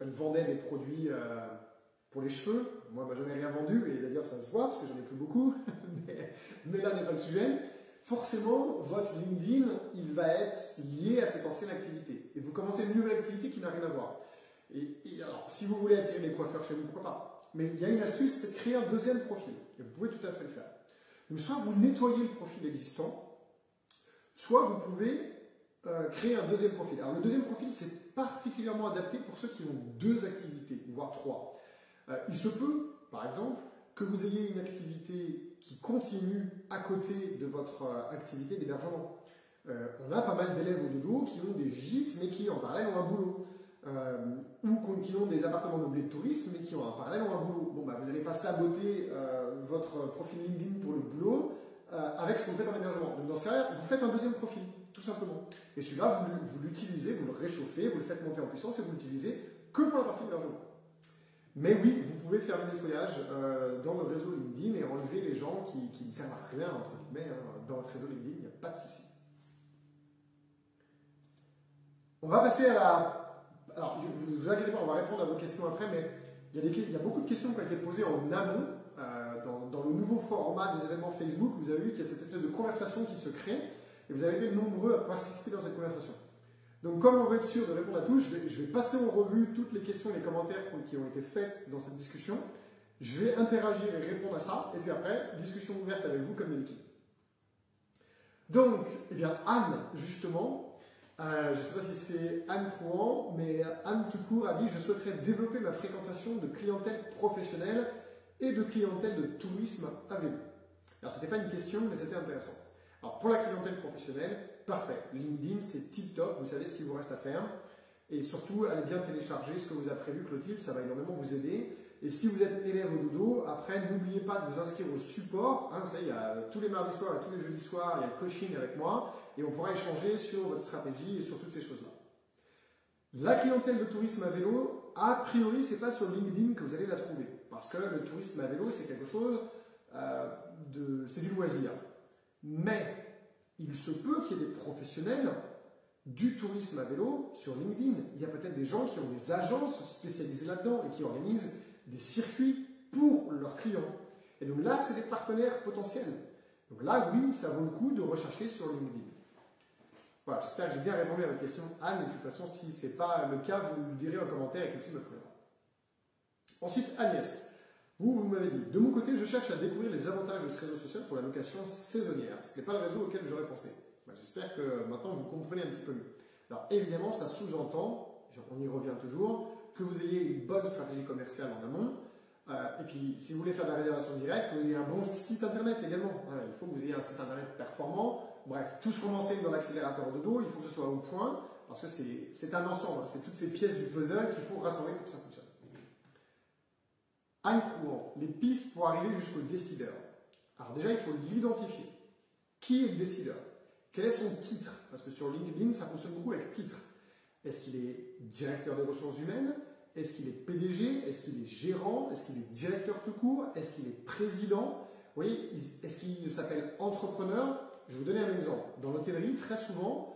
elle vendait des produits pour les cheveux. Moi, je n'ai rien vendu, et d'ailleurs, ça se voit, parce que j'en ai plus beaucoup, mais là n'est pas le sujet. Forcément, votre LinkedIn, il va être lié à cette ancienne activité. Et vous commencez une nouvelle activité qui n'a rien à voir. Et alors, si vous voulez attirer des coiffeurs chez vous, pourquoi pas? Mais il y a une astuce, c'est de créer un deuxième profil. Et vous pouvez tout à fait le faire. Donc, soit vous nettoyez le profil existant, soit vous pouvez créer un deuxième profil. Alors, le deuxième profil, c'est particulièrement adapté pour ceux qui ont 2 activités, voire 3. Il se peut, par exemple, que vous ayez une activité qui continue à côté de votre activité d'hébergement. On a pas mal d'élèves au dodo qui ont des gîtes, mais qui en parallèle ont un boulot. Ou qui ont des appartements meublés de tourisme, mais qui en parallèle ont un boulot. Bon, vous n'allez pas saboter votre profil LinkedIn pour le boulot avec ce que vous faites en hébergement. Donc dans ce cas-là, vous faites un deuxième profil, tout simplement. Et celui-là, vous l'utilisez, vous le réchauffez, vous le faites monter en puissance et vous l'utilisez que pour la partie hébergement. Mais oui, vous pouvez faire le nettoyage dans le réseau LinkedIn et enlever les gens qui ne servent à rien, entre guillemets, dans votre réseau LinkedIn, il n'y a pas de souci. On va passer à la... Alors, ne vous inquiétez pas, on va répondre à vos questions après, mais il y a beaucoup de questions qui ont été posées en amont, dans le nouveau format des événements Facebook. Vous avez vu qu'il y a cette espèce de conversation qui se crée, et vous avez été nombreux à participer dans cette conversation. Donc, comme on veut être sûr de répondre à tous, je vais passer en revue toutes les questions et les commentaires qui ont été faits dans cette discussion. Je vais interagir et répondre à ça, et puis après, discussion ouverte avec vous comme d'habitude. Donc, eh bien, Anne, justement, je ne sais pas si c'est Anne Crouan, mais Anne tout court a dit « Je souhaiterais développer ma fréquentation de clientèle professionnelle et de clientèle de tourisme à vélo. » Alors, ce n'était pas une question, mais c'était intéressant. Alors, pour la clientèle professionnelle, parfait. LinkedIn, c'est tip-top, vous savez ce qu'il vous reste à faire. Et surtout, allez bien télécharger ce que vous a prévu Clotilde, ça va énormément vous aider. Et si vous êtes élève au dodo, après, n'oubliez pas de vous inscrire au support. Vous savez, il y a tous les mardis soirs et tous les jeudis soirs, il y a le coaching avec moi. Et on pourra échanger sur votre stratégie et sur toutes ces choses-là. La clientèle de tourisme à vélo, a priori, ce n'est pas sur LinkedIn que vous allez la trouver. Parce que le tourisme à vélo, c'est quelque chose c'est du loisir. Mais il se peut qu'il y ait des professionnels du tourisme à vélo sur LinkedIn. Il y a peut-être des gens qui ont des agences spécialisées là-dedans et qui organisent des circuits pour leurs clients. Et donc là, c'est des partenaires potentiels. Donc là, oui, ça vaut le coup de rechercher sur LinkedIn. Voilà, j'espère que j'ai bien répondu à votre question, Anne. Et de toute façon, si ce n'est pas le cas, vous le direz en commentaire et Clotilde me préviendra. Ensuite, Agnès. Vous m'avez dit, de mon côté, je cherche à découvrir les avantages de ce réseau social pour la location saisonnière. Ce n'est pas le réseau auquel j'aurais pensé. J'espère que maintenant vous comprenez un petit peu mieux. Alors évidemment, ça sous-entend, on y revient toujours, que vous ayez une bonne stratégie commerciale en amont. Et puis, si vous voulez faire de la réservation directe, que vous ayez un bon site internet également. Il faut que vous ayez un site internet performant. Bref, tout ce qu'on enseigne dans l'accélérateur de dos, il faut que ce soit au point, parce que c'est un ensemble. C'est toutes ces pièces du puzzle qu'il faut rassembler pour que ça fonctionne. Anne Crouan, les pistes pour arriver jusqu'au décideur. Alors déjà, il faut l'identifier. Qui est le décideur? Quel est son titre? Parce que sur LinkedIn, ça fonctionne beaucoup avec titre. Est-ce qu'il est directeur des ressources humaines? Est-ce qu'il est PDG? Est-ce qu'il est gérant? Est-ce qu'il est directeur tout court? Est-ce qu'il est président? Vous voyez, est-ce qu'il s'appelle entrepreneur? Je vais vous donner un exemple. Dans l'hôtellerie, très souvent,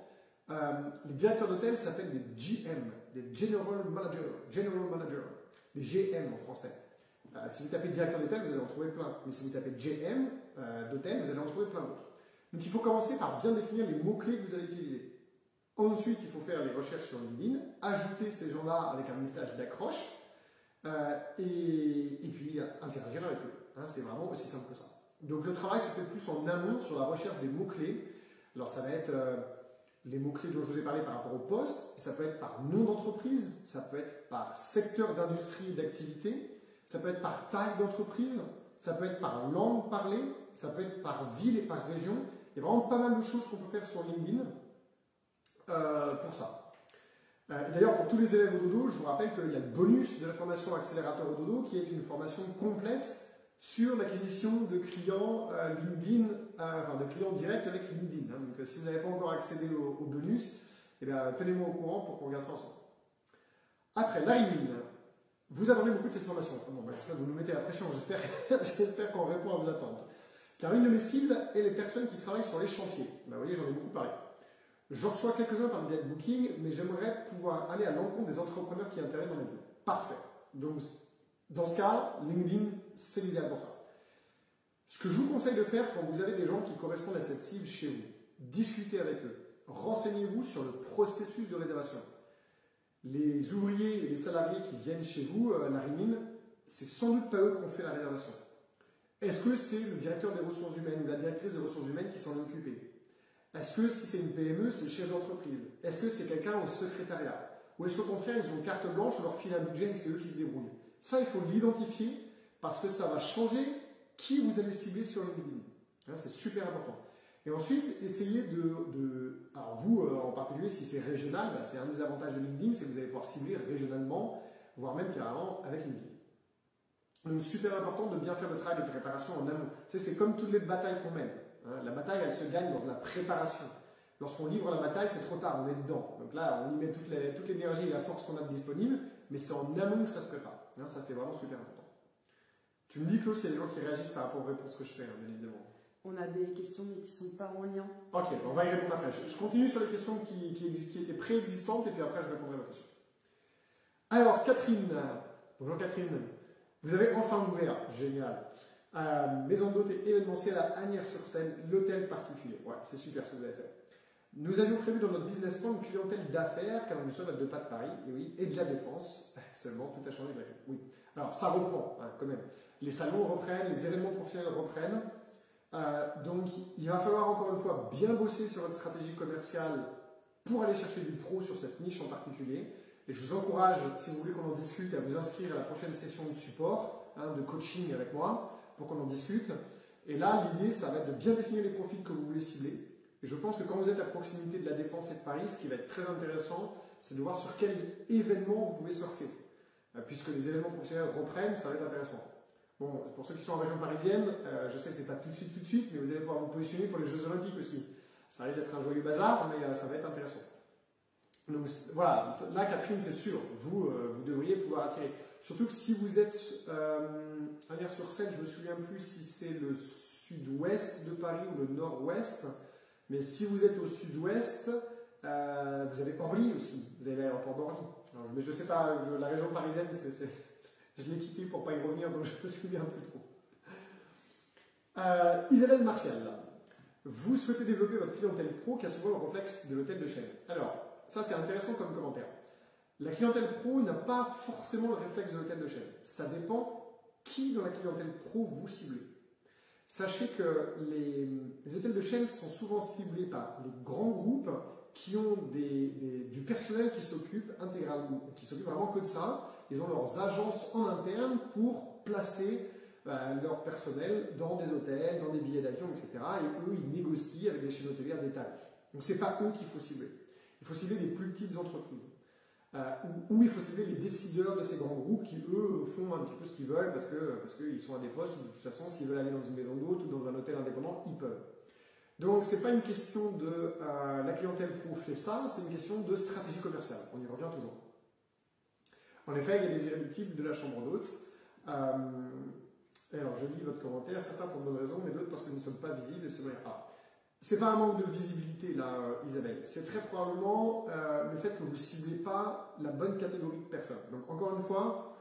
les directeurs d'hôtel s'appellent des GM. des General Manager, des GM en français. Si vous tapez directeur d'hôtel, vous allez en trouver plein. Mais si vous tapez GM d'hôtel, vous allez en trouver plein d'autres. Donc il faut commencer par bien définir les mots-clés que vous allez utiliser. Ensuite, il faut faire les recherches sur LinkedIn, ajouter ces gens-là avec un message d'accroche et puis interagir avec eux. Hein, c'est vraiment aussi simple que ça. Donc le travail se fait plus en amont sur la recherche des mots-clés. Alors ça va être les mots-clés dont je vous ai parlé par rapport au poste, ça peut être par nom d'entreprise, ça peut être par secteur d'industrie et d'activité, ça peut être par taille d'entreprise, ça peut être par langue parlée, ça peut être par ville et par région. Il y a vraiment pas mal de choses qu'on peut faire sur LinkedIn pour ça. D'ailleurs, pour tous les élèves au dodo, je vous rappelle qu'il y a le bonus de la formation accélérateur au dodo qui est une formation complète sur l'acquisition de clients LinkedIn, enfin de clients directs avec LinkedIn. Hein. Donc si vous n'avez pas encore accédé au bonus, eh bien, tenez-moi au courant pour qu'on regarde ça ensemble. Après, l'ARIMIN. Vous attendez beaucoup de cette formation. Bon, ben, ça, vous nous mettez la pression, j'espère qu'on répond à vos attentes. Car une de mes cibles est les personnes qui travaillent sur les chantiers. Ben, vous voyez, j'en ai beaucoup parlé. Je reçois quelques-uns par le biais de Booking, mais j'aimerais pouvoir aller à l'encontre des entrepreneurs qui interviennent dans la ville. Parfait. Donc, dans ce cas, LinkedIn, c'est l'idéal pour ça. Ce que je vous conseille de faire quand vous avez des gens qui correspondent à cette cible chez vous, discutez avec eux. Renseignez-vous sur le processus de réservation. Les ouvriers et les salariés qui viennent chez vous, l'ARIMIN, c'est sans doute pas eux qui ont fait la réservation. Est-ce que c'est le directeur des ressources humaines ou la directrice des ressources humaines qui s'en est occupé? Est-ce que si c'est une PME, c'est le chef d'entreprise? Est-ce que c'est quelqu'un au secrétariat? Ou est-ce qu'au contraire, ils ont une carte blanche, on leur file un budget et c'est eux qui se débrouillent? Ça, il faut l'identifier parce que ça va changer qui vous allez cibler sur LinkedIn. Hein, c'est super important. Et ensuite, essayez alors vous, en particulier, si c'est régional, bah, c'est un des avantages de LinkedIn, c'est que vous allez pouvoir cibler régionalement, voire même carrément avec LinkedIn. Donc, super important de bien faire le travail de préparation en amont. Tu sais, c'est comme toutes les batailles qu'on mène. Hein. La bataille, elle se gagne dans la préparation. Lorsqu'on livre la bataille, c'est trop tard, on est dedans. Donc là, on y met toute l'énergie et la force qu'on a disponible, mais c'est en amont que ça se prépare. Hein, ça, c'est vraiment super important. Tu me dis, Claude, s'il y a des gens qui réagissent par rapport aux réponses que je fais, hein, bien évidemment. On a des questions mais qui ne sont pas en lien. Ok, on va y répondre après. Je continue sur les questions qui étaient préexistantes et puis après je répondrai à vos questions. Alors, Catherine. Bonjour Catherine. Vous avez enfin ouvert. Génial. Maison d'hôte et événementielle à Agnières-sur-Seine, l'hôtel particulier. Ouais, c'est super ce que vous avez fait. Nous avions prévu dans notre business plan une clientèle d'affaires car nous sommes à 2 pas de Paris et, oui, et de la Défense. Seulement, tout a changé. Oui. Alors, ça reprend hein, quand même. Les salons reprennent, les événements professionnels reprennent. Donc, il va falloir encore une fois bien bosser sur votre stratégie commerciale pour aller chercher du pro sur cette niche en particulier. Et je vous encourage, si vous voulez qu'on en discute, à vous inscrire à la prochaine session de support, hein, de coaching avec moi, pour qu'on en discute. Et là, l'idée, ça va être de bien définir les profils que vous voulez cibler. Et je pense que quand vous êtes à proximité de la Défense et de Paris, ce qui va être très intéressant, c'est de voir sur quel événement vous pouvez surfer. Puisque les événements professionnels reprennent, ça va être intéressant. Bon, pour ceux qui sont en région parisienne, je sais que c'est pas tout de suite, mais vous allez pouvoir vous positionner pour les Jeux Olympiques aussi. Ça risque d'être un joyeux bazar, mais ça va être intéressant. Donc voilà, là Catherine, c'est sûr, vous devriez pouvoir attirer. Surtout que si vous êtes à Agnières-sur-Seine, je ne me souviens plus si c'est le sud-ouest de Paris ou le nord-ouest, mais si vous êtes au sud-ouest, vous avez Orly aussi, vous avez l'aéroport d'Orly. Mais je ne sais pas, la région parisienne, je l'ai quitté pour ne pas y revenir, donc je ne me souviens plus trop. Isabelle Martial, vous souhaitez développer votre clientèle pro qui a souvent le réflexe de l'hôtel de chaîne. Alors, ça c'est intéressant comme commentaire. La clientèle pro n'a pas forcément le réflexe de l'hôtel de chaîne. Ça dépend qui dans la clientèle pro vous ciblez. Sachez que les hôtels de chaîne sont souvent ciblés par les grands groupes qui ont du personnel qui s'occupe intégralement, qui s'occupe vraiment que de ça. Ils ont leurs agences en interne pour placer leur personnel dans des hôtels, dans des billets d'avion, etc. Et eux, ils négocient avec les chaînes hôtelières des tarifs. Donc, ce n'est pas eux qu'il faut cibler. Il faut cibler des plus petites entreprises. Ou il faut cibler les décideurs de ces grands groupes qui, eux, font un petit peu ce qu'ils veulent parce qu'ils sont à des postes où, de toute façon, s'ils veulent aller dans une maison d'hôte ou dans un hôtel indépendant, ils peuvent. Donc, ce n'est pas une question de la clientèle pro fait ça, c'est une question de stratégie commerciale. On y revient toujours. En effet, il y a des irréductibles de la chambre d'hôte. Alors, je lis votre commentaire, certains pour de bonnes raisons, mais d'autres parce que nous ne sommes pas visibles. c'est pas un manque de visibilité là, Isabelle. C'est très probablement le fait que vous ne ciblez pas la bonne catégorie de personnes. Donc encore une fois,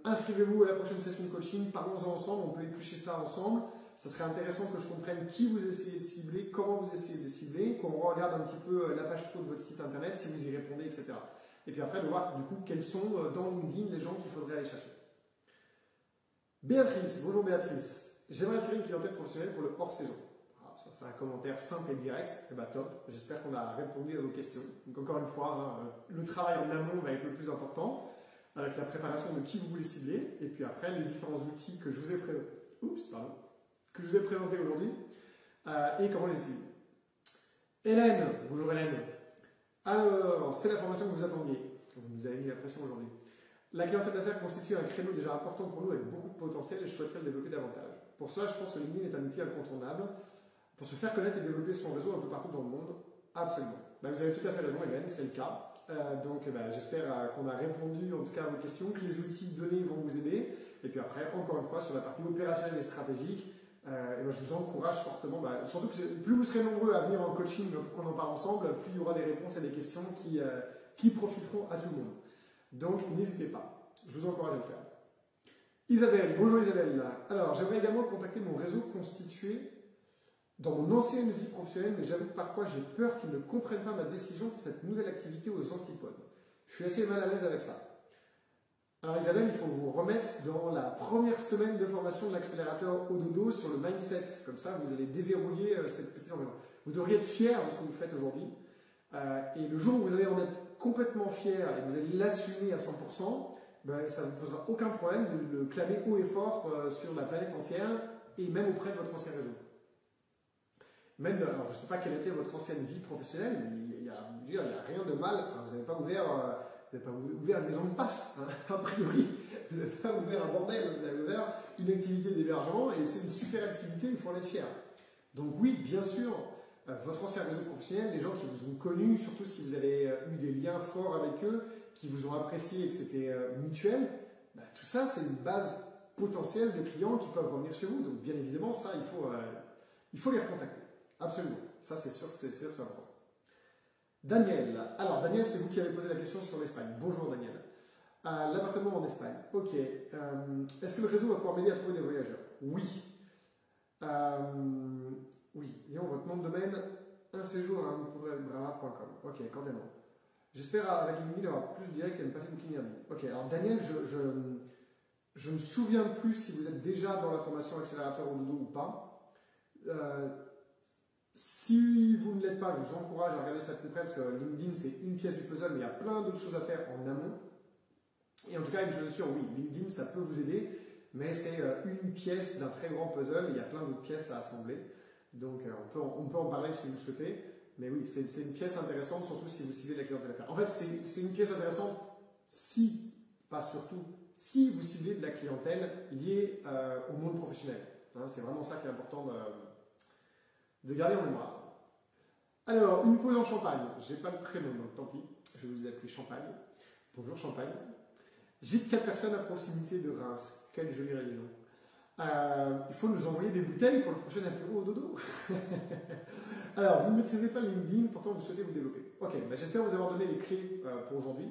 inscrivez-vous à la prochaine session de coaching, parlons-en ensemble, on peut éplucher ça ensemble. Ça serait intéressant que je comprenne qui vous essayez de cibler, comment vous essayez de cibler, qu'on regarde un petit peu la page pro de votre site internet, si vous y répondez, etc. Et puis après, de voir du coup quels sont dans LinkedIn les gens qu'il faudrait aller chercher. Béatrice, bonjour Béatrice. J'aimerais attirer une clientèle professionnelle pour le hors-saison. C'est un commentaire simple et direct. Eh ben, top, j'espère qu'on a répondu à vos questions. Donc encore une fois, le travail en amont va être le plus important, avec la préparation de qui vous voulez cibler, et puis après les différents outils que je vous ai présentés aujourd'hui, et comment les utiliser. Hélène, bonjour Hélène. Alors, c'est la formation que vous attendiez. Vous nous avez mis la pression aujourd'hui. La clientèle d'affaires constitue un créneau déjà important pour nous avec beaucoup de potentiel et je souhaiterais le développer davantage. Pour cela, je pense que LinkedIn est un outil incontournable pour se faire connaître et développer son réseau un peu partout dans le monde. Absolument. Ben, vous avez tout à fait raison, Hélène, c'est le cas. J'espère qu'on a répondu en tout cas à vos questions, que les outils donnés vont vous aider. Et puis après, encore une fois, sur la partie opérationnelle et stratégique, je vous encourage fortement, surtout que plus vous serez nombreux à venir en coaching pour qu'on en parle ensemble, plus il y aura des réponses à des questions qui profiteront à tout le monde. Donc n'hésitez pas, je vous encourage à le faire. Isabelle, bonjour Isabelle. Alors j'aimerais également contacter mon réseau constitué dans mon ancienne vie professionnelle, mais j'avoue que parfois j'ai peur qu'ils ne comprennent pas ma décision pour cette nouvelle activité aux antipodes. Je suis assez mal à l'aise avec ça. Alors Isabelle, il faut vous remettre dans la première semaine de formation de l'accélérateur Ododo sur le mindset. Comme ça, vous allez déverrouiller cette petite environnement. Vous devriez être fier de ce que vous faites aujourd'hui. Et le jour où vous allez en être complètement fier et que vous allez l'assumer à 100%, ça ne vous posera aucun problème de le clamer haut et fort sur la planète entière et même auprès de votre ancien réseau. Alors, je ne sais pas quelle était votre ancienne vie professionnelle, mais il n'y a rien de mal. Enfin, vous n'avez pas ouvert une maison de passe, hein, a priori. Vous n'avez pas ouvert un bordel, vous avez ouvert une activité d'hébergement et c'est une super activité, il faut en être fier. Donc oui, bien sûr, votre ancien réseau professionnel, les gens qui vous ont connu, surtout si vous avez eu des liens forts avec eux, qui vous ont apprécié et que c'était mutuel, tout ça c'est une base potentielle de clients qui peuvent revenir chez vous. Donc bien évidemment, ça, il faut les recontacter. Absolument, ça c'est sûr, c'est important. Daniel, alors Daniel, c'est vous qui avez posé la question sur l'Espagne. Bonjour Daniel. L'appartement en Espagne, ok. Est-ce que le réseau va pouvoir m'aider à trouver des voyageurs? Oui. Oui, disons votre nom de domaine, un séjour à brava.com. Ok, cordialement. J'espère avec LinkedIn avoir plus direct et me passer Booking Airbnb. Ok, alors Daniel, je ne me souviens plus si vous êtes déjà dans la formation accélérateur Ododo ou pas. Si vous ne l'êtes pas, je vous encourage à regarder ça de plus près parce que LinkedIn c'est une pièce du puzzle, mais il y a plein d'autres choses à faire en amont. Et en tout cas, une chose est sûre, oui, LinkedIn ça peut vous aider, mais c'est une pièce d'un très grand puzzle et il y a plein d'autres pièces à assembler. Donc on peut en parler si vous le souhaitez, mais oui, c'est une pièce intéressante, surtout si vous ciblez la clientèle d'affaires. En fait, c'est une pièce intéressante si, pas surtout, si vous ciblez de la clientèle liée au monde professionnel. Hein, c'est vraiment ça qui est important de garder en mémoire. Alors, une pause en Champagne. Je n'ai pas le prénom, donc tant pis. Je vais vous appeler Champagne. Bonjour Champagne. J'ai 4 personnes à proximité de Reims. Quelle jolie région. Il faut nous envoyer des bouteilles pour le prochain apéro au dodo. Alors, vous ne maîtrisez pas LinkedIn, pourtant vous souhaitez vous développer. Ok, j'espère vous avoir donné les clés pour aujourd'hui.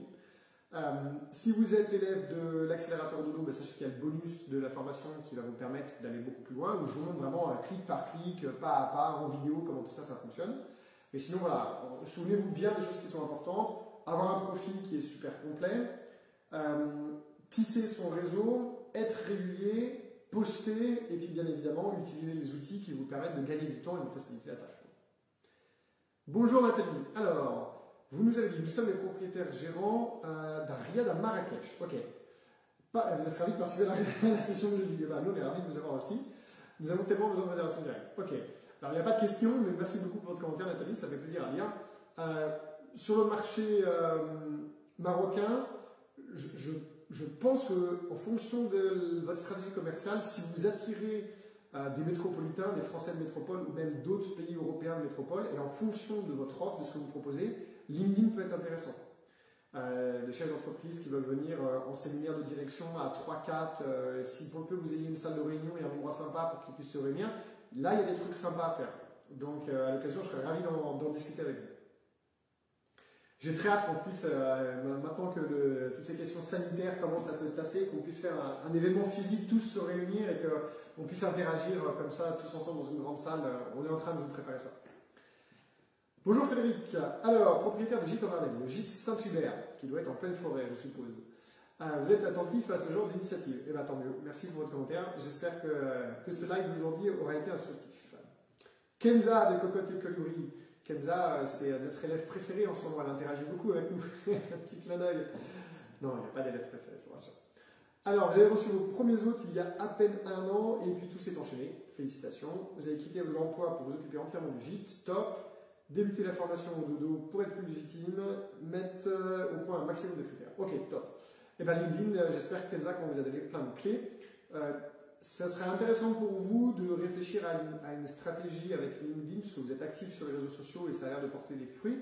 Si vous êtes élève de l'accélérateur dodo, sachez qu'il y a le bonus de la formation qui va vous permettre d'aller beaucoup plus loin, où je vous montre vraiment clic par clic, pas à pas, en vidéo, comment tout ça fonctionne. Mais sinon, voilà, souvenez-vous bien des choses qui sont importantes. Avoir un profil qui est super complet, tisser son réseau, être régulier, poster et puis bien évidemment utiliser les outils qui vous permettent de gagner du temps et de vous faciliter la tâche. Bonjour Nathalie. Alors, vous nous avez dit, nous sommes les propriétaires gérants d'un riad à Marrakech. Ok. Vous êtes ravis de participer à la session de jeudi. Nous, on est ravis de vous avoir aussi. Nous avons tellement besoin de réservation directe. Ok. Alors, il n'y a pas de question, mais merci beaucoup pour votre commentaire, Nathalie. Ça fait plaisir à lire. Sur le marché marocain, je pense qu'en fonction de votre stratégie commerciale, si vous attirez des métropolitains, des Français de métropole ou même d'autres pays européens de métropole, et en fonction de votre offre, de ce que vous proposez, LinkedIn peut être intéressant. Des chefs d'entreprise qui veulent venir en séminaire de direction à 3-4, si pour peu vous ayez une salle de réunion et un endroit sympa pour qu'ils puissent se réunir, là il y a des trucs sympas à faire. Donc à l'occasion, je serais ravi d'en discuter avec vous. J'ai très hâte qu'on puisse, maintenant que toutes ces questions sanitaires commencent à se tasser, qu'on puisse faire un événement physique, tous se réunir et qu'on puisse interagir comme ça, tous ensemble dans une grande salle. On est en train de vous préparer ça. Bonjour Frédéric. Alors, propriétaire du gîte en Ardennes, le gîte Saint-Hubert, qui doit être en pleine forêt, je suppose. Vous êtes attentif à ce genre d'initiative. Eh bien, tant mieux. Merci pour votre commentaire. J'espère que ce live d'aujourd'hui aura été instructif. Kenza de Cocotte et Colibri. Kenza, c'est notre élève préféré en ce moment. Elle interagit beaucoup avec nous. Un petit clin d'œil. Non, il n'y a pas d'élève préféré, je vous rassure. Alors, vous avez reçu vos premiers hôtes il y a à peine 1 an et puis tout s'est enchaîné. Félicitations. Vous avez quitté votre emploi pour vous occuper entièrement du gîte. Top. Débuter la formation au dodo pour être plus légitime. Mettre au point un maximum de critères. Ok, top. Et bien LinkedIn, j'espère Kenza qu'on vous a donné plein de clés. Ça serait intéressant pour vous de réfléchir à une stratégie avec LinkedIn, parce que vous êtes actif sur les réseaux sociaux et ça a l'air de porter des fruits.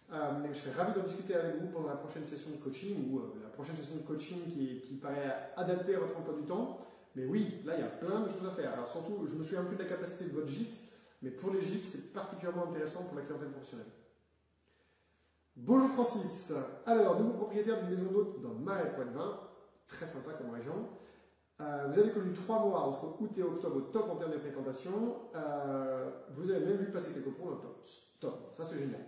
Je serais ravi d'en discuter avec vous pendant la prochaine session de coaching, ou la prochaine session de coaching qui paraît adaptée à votre emploi du temps. Mais oui, là il y a plein de choses à faire. Alors surtout, je me souviens plus de la capacité de votre gîte, mais pour les gîtes, c'est particulièrement intéressant pour la clientèle professionnelle. Bonjour Francis, alors nouveau propriétaire d'une maison d'hôte dans Marais-Poitevin, très sympa comme région. Vous avez connu 3 mois entre août et octobre au top en termes de fréquentation. Vous avez même vu passer quelques pros en octobre. Top, ça c'est génial.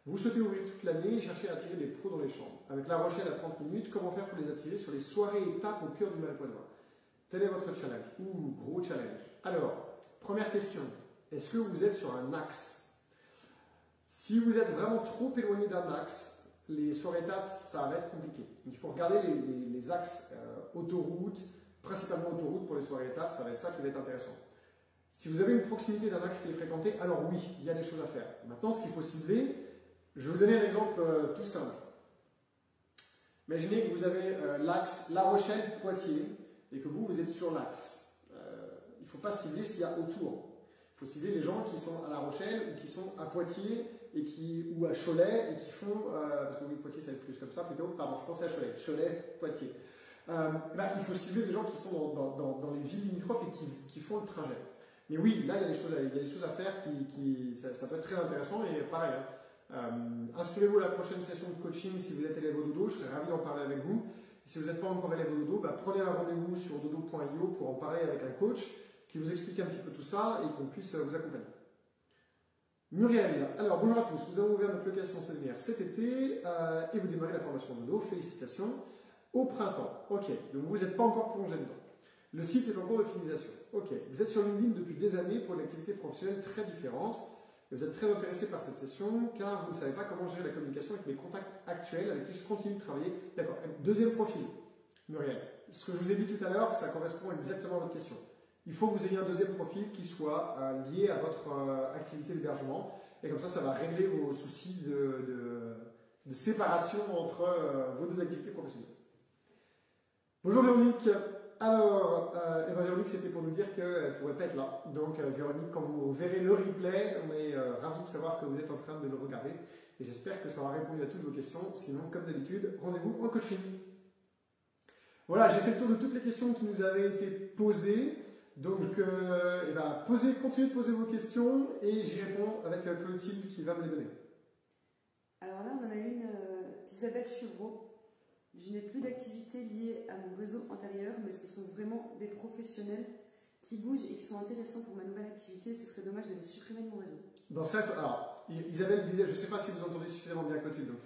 Vous souhaitez ouvrir toute l'année et chercher à attirer des pros dans les chambres. Avec La Rochelle à 30 minutes, comment faire pour les attirer sur les soirées étapes au cœur du Marais-Poitevin? Tel est votre challenge. Ouh, gros challenge. Alors, première question, est-ce que vous êtes sur un axe? Si vous êtes vraiment trop éloigné d'un axe, les soirées étapes, ça va être compliqué. Il faut regarder les axes autoroute, principalement autoroute pour les soirées étapes, ça va être ça qui va être intéressant. Si vous avez une proximité d'un axe qui est fréquenté, alors oui, il y a des choses à faire. Maintenant, ce qu'il faut cibler, je vais vous donner un exemple tout simple. Imaginez que vous avez l'axe La Rochelle-Poitiers et que vous êtes sur l'axe. Il ne faut pas cibler ce qu'il y a autour. Il faut cibler les gens qui sont à La Rochelle ou qui sont à Poitiers ou à Cholet et qui font, parce que oui, Poitiers ça va être plus comme ça plutôt, pardon, je pensais à Cholet, Cholet, Poitiers. Il faut cibler des gens qui sont dans les villes limitrophes et qui font le trajet. Mais oui, là il y a des choses à faire ça peut être très intéressant et pareil. Inscrivez-vous à la prochaine session de coaching si vous êtes élève au dodo, je serais ravi d'en parler avec vous. Si vous n'êtes pas encore élève au dodo, prenez un rendez-vous sur dodo.io pour en parler avec un coach qui vous explique un petit peu tout ça et qu'on puisse vous accompagner. Muriel, alors bonjour à tous, nous avons ouvert notre location saisonnière cet été et vous démarrez la formation dodo, félicitations, au printemps. Ok, donc vous n'êtes pas encore plongé dedans. Le site est en cours de finalisation. Ok, vous êtes sur LinkedIn depuis des années pour une activité professionnelle très différente et vous êtes très intéressé par cette session car vous ne savez pas comment gérer la communication avec mes contacts actuels avec qui je continue de travailler. D'accord, deuxième profil, Muriel. Ce que je vous ai dit tout à l'heure, ça correspond exactement à votre question. Il faut que vous ayez un deuxième profil qui soit lié à votre activité d'hébergement. Et comme ça, ça va régler vos soucis de séparation entre vos deux activités professionnelles. Bonjour Véronique. Alors, Véronique, c'était pour nous dire qu'elle ne pourrait pas être là. Donc Véronique, quand vous verrez le replay, on est ravis de savoir que vous êtes en train de le regarder. Et j'espère que ça aura répondu à toutes vos questions. Sinon, comme d'habitude, rendez-vous en coaching. Voilà, j'ai fait le tour de toutes les questions qui nous avaient été posées. Donc, continuez de poser vos questions et j'y réponds avec Clotilde qui va me les donner. Alors là, on en a une d'Isabelle Chevreau. Je n'ai plus d'activité liée à mon réseau antérieur, mais ce sont vraiment des professionnels qui bougent et qui sont intéressants pour ma nouvelle activité. Ce serait dommage de les supprimer de mon réseau. Dans ce cas, alors, Isabelle disait, je ne sais pas si vous entendez suffisamment bien Clotilde. Donc,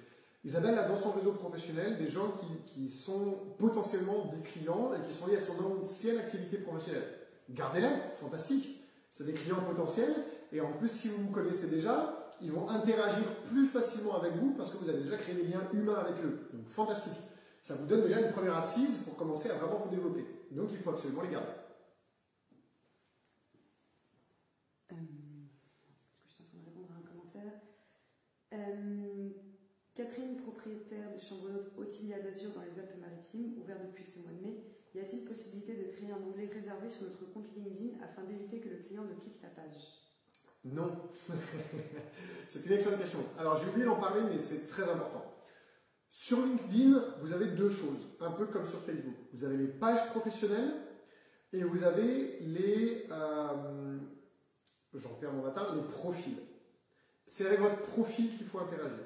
Isabelle a dans son réseau professionnel des gens qui sont potentiellement des clients et qui sont liés à son ancienne activité professionnelle. Gardez-les, fantastique. C'est des clients potentiels et en plus, si vous vous connaissez déjà, ils vont interagir plus facilement avec vous parce que vous avez déjà créé des liens humains avec eux. Donc, fantastique. Ça vous donne déjà une première assise pour commencer à vraiment vous développer. Donc, il faut absolument les garder. Je suis en train de répondre à un commentaire. Catherine, propriétaire de chambre d'hôte Otilia d'Azur dans les Alpes-Maritimes, ouvert depuis ce mois de mai. Y a-t-il possibilité de créer un onglet réservé sur notre compte LinkedIn afin d'éviter que le client ne quitte la page? Non. C'est une excellente question. Alors, j'ai oublié d'en parler, mais c'est très important. Sur LinkedIn, vous avez deux choses, un peu comme sur Facebook. Vous avez les pages professionnelles et vous avez j'en perds mon matin, les profils. C'est avec votre profil qu'il faut interagir.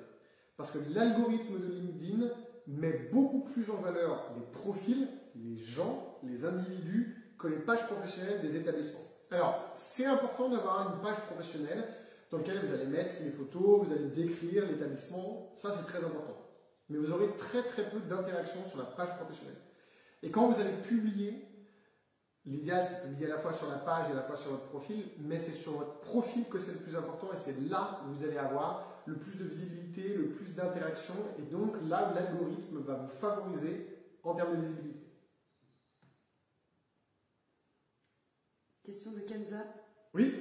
Parce que l'algorithme de LinkedIn met beaucoup plus en valeur les profils, les gens, les individus, que les pages professionnelles des établissements. Alors, c'est important d'avoir une page professionnelle dans laquelle vous allez mettre les photos, vous allez décrire l'établissement, ça c'est très important. Mais vous aurez très peu d'interaction sur la page professionnelle. Et quand vous allez publier, l'idéal c'est de publier à la fois sur la page et à la fois sur votre profil, mais c'est sur votre profil que c'est le plus important et c'est là où vous allez avoir le plus de visibilité, le plus d'interaction et donc là où l'algorithme va vous favoriser en termes de visibilité. Question de Kenza. Oui.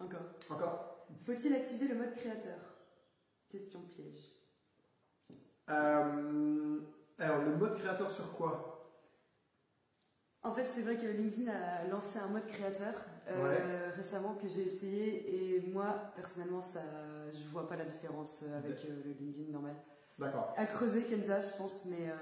Encore. Faut-il activer le mode créateur? Question piège. Alors, le mode créateur sur quoi? En fait, c'est vrai que LinkedIn a lancé un mode créateur récemment que j'ai essayé et moi, personnellement, je vois pas la différence avec le LinkedIn normal. D'accord. À creuser, Kenza, je pense, mais...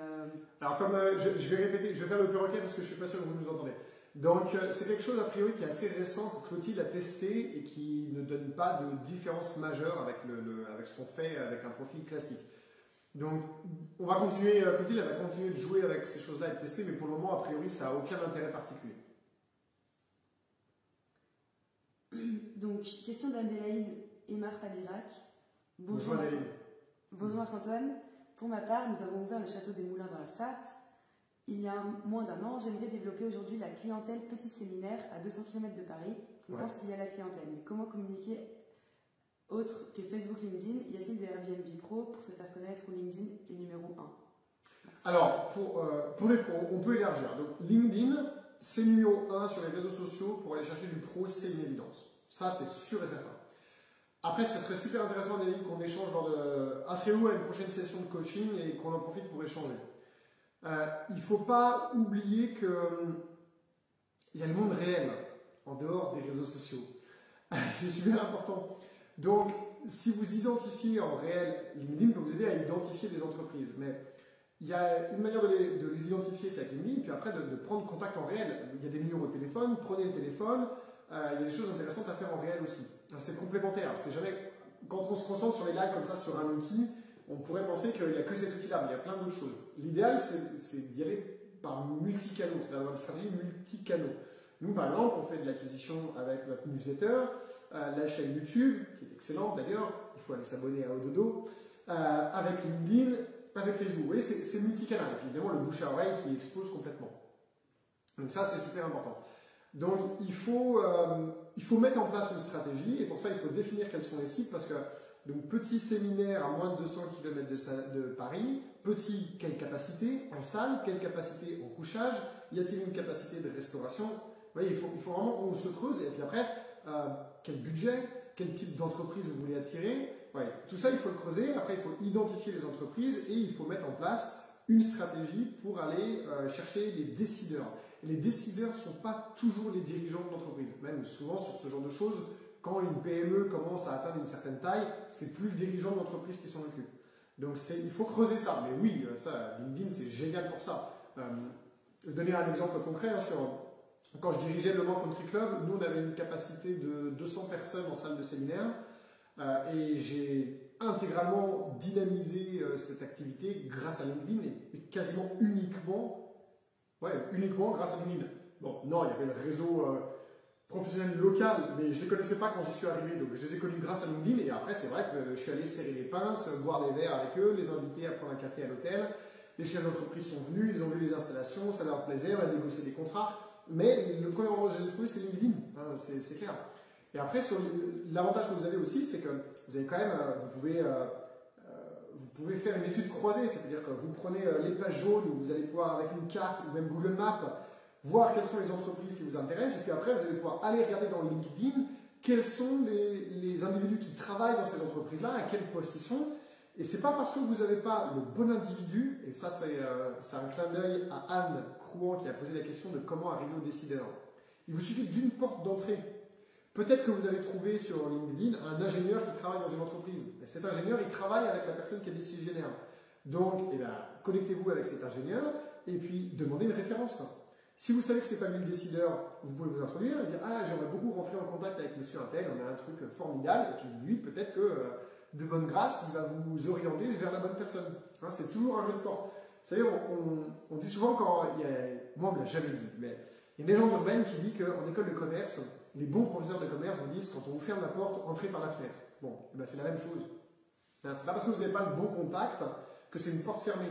Alors, comme je vais répéter, je vais faire le perroquet parce que je suis pas sûr que vous nous entendez. Donc, c'est quelque chose, a priori, qui est assez récent, que Clotilde a testé et qui ne donne pas de différence majeure avec ce qu'on fait avec un profil classique. Donc, on va continuer, Clotilde, elle va continuer de jouer avec ces choses-là et de tester, mais pour le moment, a priori, ça n'a aucun intérêt particulier. Donc, question d'Adélaïde Emar Padirac. Bonjour Adélaïde. Bonjour Marc-Antoine. Pour ma part, nous avons ouvert le château des Moulins dans la Sarthe. Il y a moins d'un an, j'aimerais développer aujourd'hui la clientèle petit séminaire à 200 km de Paris. Je pense qu'il y a la clientèle, mais comment communiquer autre que Facebook, LinkedIn? Y a-t-il des Airbnb Pro pour se faire connaître ou LinkedIn est numéro 1? Alors, pour les pros, on peut élargir. Donc, LinkedIn, c'est numéro 1 sur les réseaux sociaux. Pour aller chercher du pro, c'est une évidence. Ça, c'est sûr et certain. Après, ce serait super intéressant, Adélaïde, qu'on échange inscrivez-vous à une prochaine session de coaching et qu'on en profite pour échanger. Il ne faut pas oublier qu'il y a le monde réel en dehors des réseaux sociaux. C'est super important. Donc, si vous identifiez en réel, LinkedIn peut vous aider à identifier des entreprises. Mais il y a une manière de les identifier, c'est avec LinkedIn, puis après de prendre contact en réel. Il y a des numéros de téléphone, prenez le téléphone. Il y a des choses intéressantes à faire en réel aussi. C'est complémentaire. C'est jamais, quand on se concentre sur les lives comme ça sur un outil, on pourrait penser qu'il n'y a que cet outil-là, mais il y a plein d'autres choses. L'idéal, c'est d'y aller par multicanaux, c'est d'avoir des stratégies multicanaux. Nous, par exemple, on fait de l'acquisition avec notre newsletter, la chaîne YouTube, qui est excellente d'ailleurs, il faut aller s'abonner à Ododo, avec LinkedIn, avec Facebook. Vous voyez, c'est multicanal. Et puis évidemment, le bouche à oreille qui explose complètement. Donc ça, c'est super important. Donc, il faut mettre en place une stratégie, et pour ça, il faut définir quels sont les sites, parce que donc, petit séminaire à moins de 200 km de Paris, petit, quelle capacité en salle, quelle capacité en couchage, y a-t-il une capacité de restauration? Vous voyez, il faut vraiment qu'on se creuse, et puis après, quel budget, quel type d'entreprise vous voulez attirer, ouais, tout ça il faut le creuser, après il faut identifier les entreprises et il faut mettre en place une stratégie pour aller chercher les décideurs. Et les décideurs ne sont pas toujours les dirigeants de l'entreprise, même souvent sur ce genre de choses, quand une PME commence à atteindre une certaine taille, c'est plus le dirigeant de l'entreprise qui s'en occupe. Donc il faut creuser ça, mais oui, ça, LinkedIn c'est génial pour ça. Je vais donner un exemple concret quand je dirigeais le Mans Country Club, nous on avait une capacité de 200 personnes en salle de séminaire et j'ai intégralement dynamisé cette activité grâce à LinkedIn et quasiment uniquement grâce à LinkedIn. Bon, non, il y avait le réseau professionnel local, mais je ne les connaissais pas quand j'y suis arrivé, donc je les ai connus grâce à LinkedIn et après c'est vrai que je suis allé serrer les pinces, boire des verres avec eux, les inviter à prendre un café à l'hôtel. Les chefs d'entreprise sont venus, ils ont vu les installations, ça leur plaisait, on a négocié des contrats. Mais le premier endroit que j'ai trouvé, c'est LinkedIn, hein, c'est clair. Et après, l'avantage que vous avez aussi, c'est que vous avez quand même, vous pouvez faire une étude croisée, c'est-à-dire que vous prenez les pages jaunes où vous allez pouvoir, avec une carte ou même Google Maps, voir quelles sont les entreprises qui vous intéressent, et puis après, vous allez pouvoir aller regarder dans LinkedIn quels sont les individus qui travaillent dans ces entreprises-là, à quel poste ils sont. Et c'est pas parce que vous n'avez pas le bon individu, et ça c'est un clin d'œil à Anne Crouan qui a posé la question de comment arriver aux décideurs. Il vous suffit d'une porte d'entrée. Peut-être que vous avez trouvé sur LinkedIn un ingénieur qui travaille dans une entreprise. Et cet ingénieur, il travaille avec la personne qui est décisionnaire. Donc, connectez-vous avec cet ingénieur et puis demandez une référence. Si vous savez que ce n'est pas lui le décideur, vous pouvez vous introduire et dire « Ah, j'aimerais beaucoup rentrer en contact avec monsieur Intel, on a un truc formidable. » Et puis lui, peut-être que de bonne grâce, il va vous orienter vers la bonne personne. Hein, c'est toujours un jeu de porte. Vous savez, on dit souvent quand il y a... Moi, on ne me l'a jamais dit, mais il y a une légende urbaine qui dit qu'en école de commerce, les bons professeurs de commerce vous disent quand on vous ferme la porte, entrez par la fenêtre. Bon, eh ben, c'est la même chose. Hein, c'est pas parce que vous n'avez pas le bon contact que c'est une porte fermée.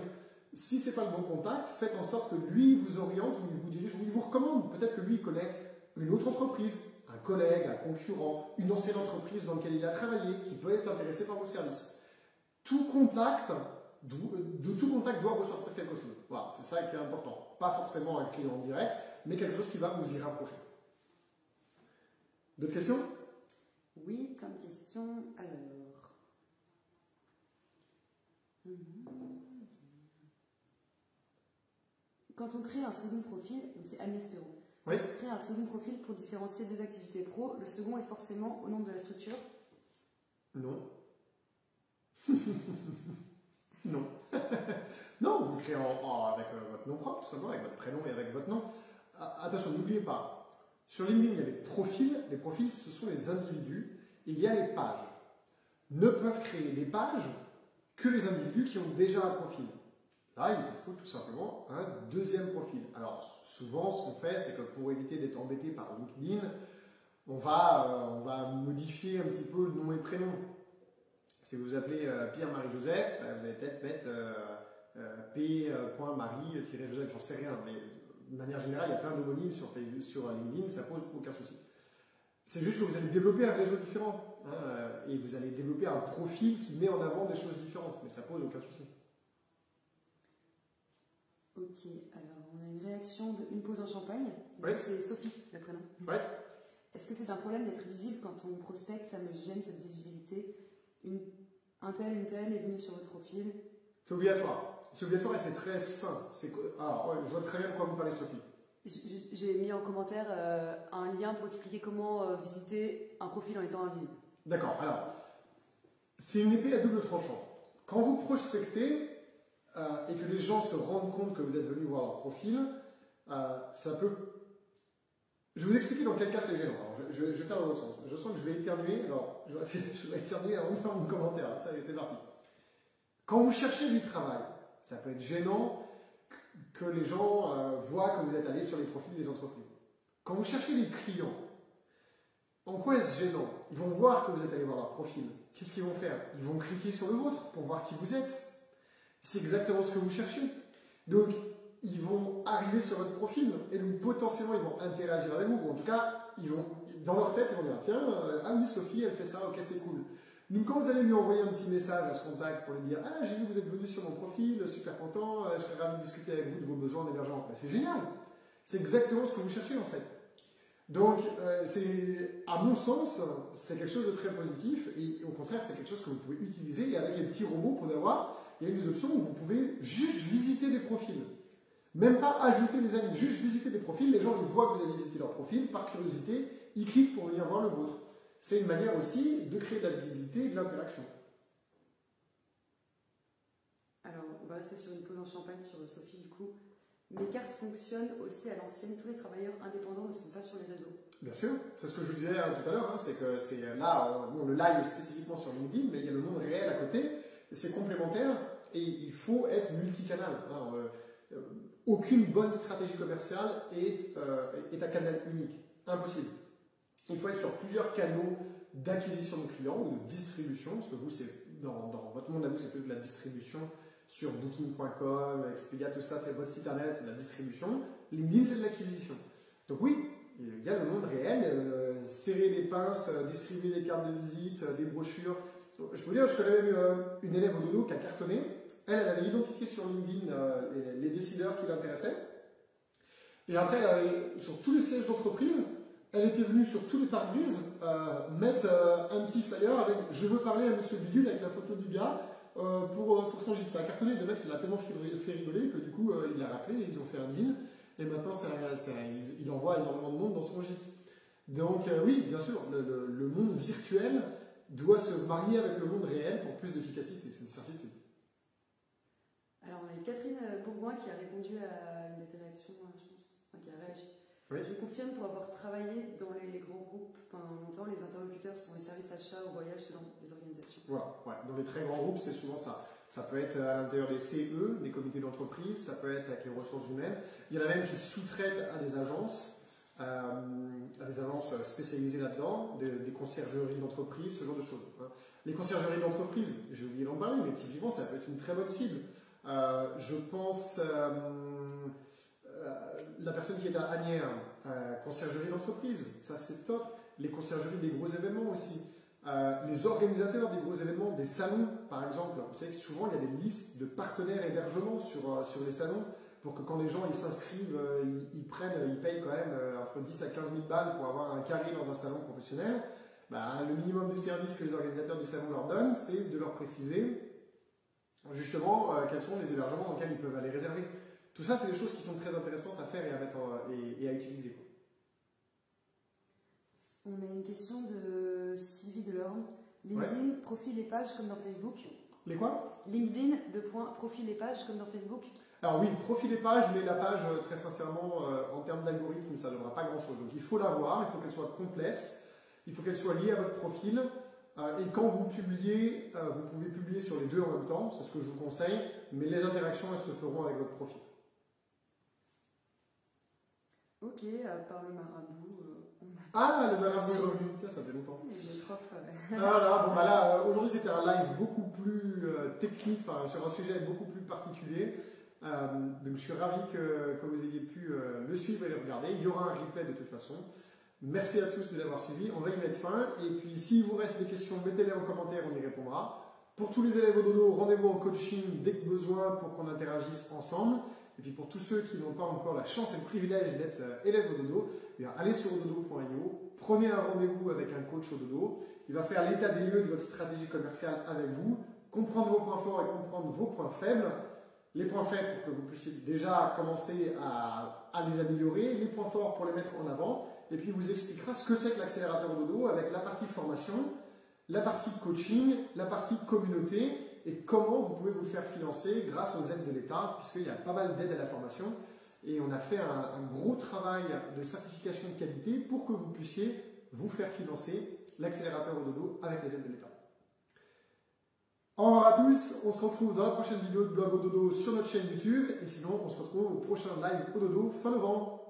Si ce n'est pas le bon contact, faites en sorte que lui vous oriente ou il vous dirige ou il vous recommande. Peut-être que lui il connaît une autre entreprise, un collègue, un concurrent, une ancienne entreprise dans laquelle il a travaillé, qui peut être intéressé par vos services. Tout contact, de tout contact doit ressortir quelque chose. Voilà, c'est ça qui est important. Pas forcément un client direct, mais quelque chose qui va vous y rapprocher. D'autres questions? Oui, plein de questions. Alors. Quand on crée un second profil, donc c'est Agnès Perrault, oui. Quand on crée un second profil pour différencier deux activités pro, le second est forcément au nom de la structure? Non. Non. Non, vous le créez avec votre nom propre, tout simplement, avec votre prénom et avec votre nom. Attention, n'oubliez pas, sur LinkedIn, il y a les profils. Les profils, ce sont les individus. Et il y a les pages. Ne peuvent créer des pages que les individus qui ont déjà un profil. Là, il vous faut tout simplement un deuxième profil. Alors, souvent, ce qu'on fait, c'est que pour éviter d'être embêté par LinkedIn, on va modifier un petit peu le nom et prénom. Si vous vous appelez Pierre-Marie-Joseph, vous allez peut-être mettre p.marie-joseph, j'en sais rien. Mais de manière générale, il y a plein d'homonymes sur LinkedIn, ça pose aucun souci. C'est juste que vous allez développer un réseau différent. Hein, et vous allez développer un profil qui met en avant des choses différentes. Mais ça pose aucun souci. Ok, alors on a une réaction de Une pause en champagne. Oui. C'est Sophie, le prénom. Oui. Est-ce que c'est un problème d'être visible quand on prospecte? Ça me gêne cette visibilité. Un tel, une telle est venue sur votre profil. C'est obligatoire. C'est obligatoire et c'est très sain. Alors, je vois très bien de quoi vous parlez, Sophie. J'ai mis en commentaire un lien pour expliquer comment visiter un profil en étant invisible. D'accord. Alors, c'est une épée à double tranchant. Quand vous prospectez et que les gens se rendent compte que vous êtes venu voir leur profil, ça peut... Je vais vous expliquer dans quel cas c'est gênant. Alors, je vais faire dans l'autre sens. Je sens que je vais éternuer. Alors, je vais éternuer avant de faire mon commentaire. Ça, c'est parti. Quand vous cherchez du travail, ça peut être gênant que les gens voient que vous êtes allé sur les profils des entreprises. Quand vous cherchez des clients, en quoi est-ce gênant? Ils vont voir que vous êtes allé voir leur profil. Qu'est-ce qu'ils vont faire? Ils vont cliquer sur le vôtre pour voir qui vous êtes. C'est exactement ce que vous cherchez. Donc, ils vont arriver sur votre profil et donc potentiellement, ils vont interagir avec vous. Ou en tout cas, dans leur tête, ils vont dire « Tiens, ah oui, Sophie, elle fait ça, ok, c'est cool. » Donc, quand vous allez lui envoyer un petit message à ce contact pour lui dire « Ah, j'ai vu que vous êtes venu sur mon profil, super content, je serais ravi de discuter avec vous de vos besoins d'hébergement. » C'est génial. C'est exactement ce que vous cherchez en fait. Donc, à mon sens, c'est quelque chose de très positif et au contraire, c'est quelque chose que vous pouvez utiliser. Et avec les petits robots pour avoir, il y a des options où vous pouvez juste visiter des profils. Même pas ajouter des amis, juste visiter des profils. Les gens ils voient que vous avez visité leur profil, par curiosité, ils cliquent pour venir voir le vôtre. C'est une manière aussi de créer de la visibilité et de l'interaction. Alors, on va rester sur une pause en champagne sur Sophie du coup. Mes cartes fonctionnent aussi à l'ancienne. Tous les travailleurs indépendants ne sont pas sur les réseaux. Bien sûr, c'est ce que je vous disais tout à l'heure. Hein, c'est que là, le live est spécifiquement sur LinkedIn, mais il y a le monde réel à côté. C'est complémentaire et il faut être multicanal. Hein, aucune bonne stratégie commerciale est un canal unique. Impossible. Il faut être sur plusieurs canaux d'acquisition de clients ou de distribution, parce que vous, dans votre monde à vous, c'est plutôt de la distribution. Sur Booking.com, Expedia, tout ça, c'est votre site internet, c'est de la distribution. LinkedIn, c'est de l'acquisition. Donc oui, il y a le monde réel, serrer les pinces, distribuer des cartes de visite, des brochures. Je peux vous dire, je connais même une élève au dodo qui a cartonné. Elle avait identifié sur LinkedIn les décideurs qui l'intéressaient. Et après, elle avait, sur tous les sièges d'entreprise, elle était venue sur tous les pare-brises mettre un petit flyer avec « Je veux parler à monsieur Bidule » avec la photo du gars. Pour son gîte. Ça a cartonné, le mec il l'a tellement fait rigoler que du coup il l'a rappelé, ils ont fait un deal et maintenant il envoie énormément de monde dans son gîte. Donc oui, bien sûr, le monde virtuel doit se marier avec le monde réel pour plus d'efficacité, c'est une certitude. Alors on a eu Catherine Bourgoin qui a répondu à une de tes réactions, je pense, enfin, qui a Oui. Je confirme pour avoir travaillé dans les grands groupes pendant longtemps, les interlocuteurs sont les services achats ou voyage selon les organisations. Voilà, ouais. Dans les très grands groupes, c'est souvent ça. Ça peut être à l'intérieur des CE, des comités d'entreprise, ça peut être avec les ressources humaines. Il y en a même qui sous-traitent à des agences spécialisées là-dedans, des conciergeries d'entreprise, ce genre de choses. Hein. Les conciergeries d'entreprise, j'ai oublié d'en parler, mais typiquement, ça peut être une très bonne cible. Je pense la personne qui est à Agnières, conciergerie d'entreprise, ça c'est top. Les conciergeries des gros événements aussi. Les organisateurs des gros événements, des salons par exemple. Vous savez que souvent il y a des listes de partenaires hébergement sur les salons pour que quand les gens ils s'inscrivent, ils payent quand même entre 10 à 15 000 balles pour avoir un carré dans un salon professionnel. Le minimum du service que les organisateurs du salon leur donnent, c'est de leur préciser justement quels sont les hébergements dans lesquels ils peuvent aller réserver. Tout ça, c'est des choses qui sont très intéressantes à faire et à mettre et à utiliser. On a une question de Sylvie Delorme. LinkedIn, profil et page comme dans Facebook. Les quoi? LinkedIn, profil et page comme dans Facebook. Alors oui, profil et page, mais la page, très sincèrement, en termes d'algorithme, ça ne donnera pas grand-chose. Donc il faut l'avoir, il faut qu'elle soit complète, il faut qu'elle soit liée à votre profil. Et quand vous publiez, vous pouvez publier sur les deux en même temps, c'est ce que je vous conseille, mais les interactions, elles se feront avec votre profil. Ok, par le marabout. Le marabout de ça faisait longtemps. Le prof. Aujourd'hui c'était un live beaucoup plus technique, sur un sujet beaucoup plus particulier. Donc je suis ravi que vous ayez pu le suivre et le regarder. Il y aura un replay de toute façon. Merci à tous de l'avoir suivi. On va y mettre fin. Et puis s'il vous reste des questions, mettez-les en commentaire, on y répondra. Pour tous les élèves au dodo, rendez-vous en coaching dès que besoin pour qu'on interagisse ensemble. Et puis pour tous ceux qui n'ont pas encore la chance et le privilège d'être élèves au dodo, allez sur ododo.io, prenez un rendez-vous avec un coach au dodo. Il va faire l'état des lieux de votre stratégie commerciale avec vous, comprendre vos points forts et comprendre vos points faibles. Les points faibles pour que vous puissiez déjà commencer à les améliorer, les points forts pour les mettre en avant. Et puis il vous expliquera ce que c'est que l'accélérateur au dodo avec la partie formation, la partie coaching, la partie communauté et comment vous pouvez vous faire financer grâce aux aides de l'État, puisqu'il y a pas mal d'aides à la formation. Et on a fait un gros travail de certification de qualité pour que vous puissiez vous faire financer l'accélérateur au dodo avec les aides de l'État. Au revoir à tous, on se retrouve dans la prochaine vidéo de Blog au dodo sur notre chaîne YouTube. Et sinon, on se retrouve au prochain live au dodo fin novembre.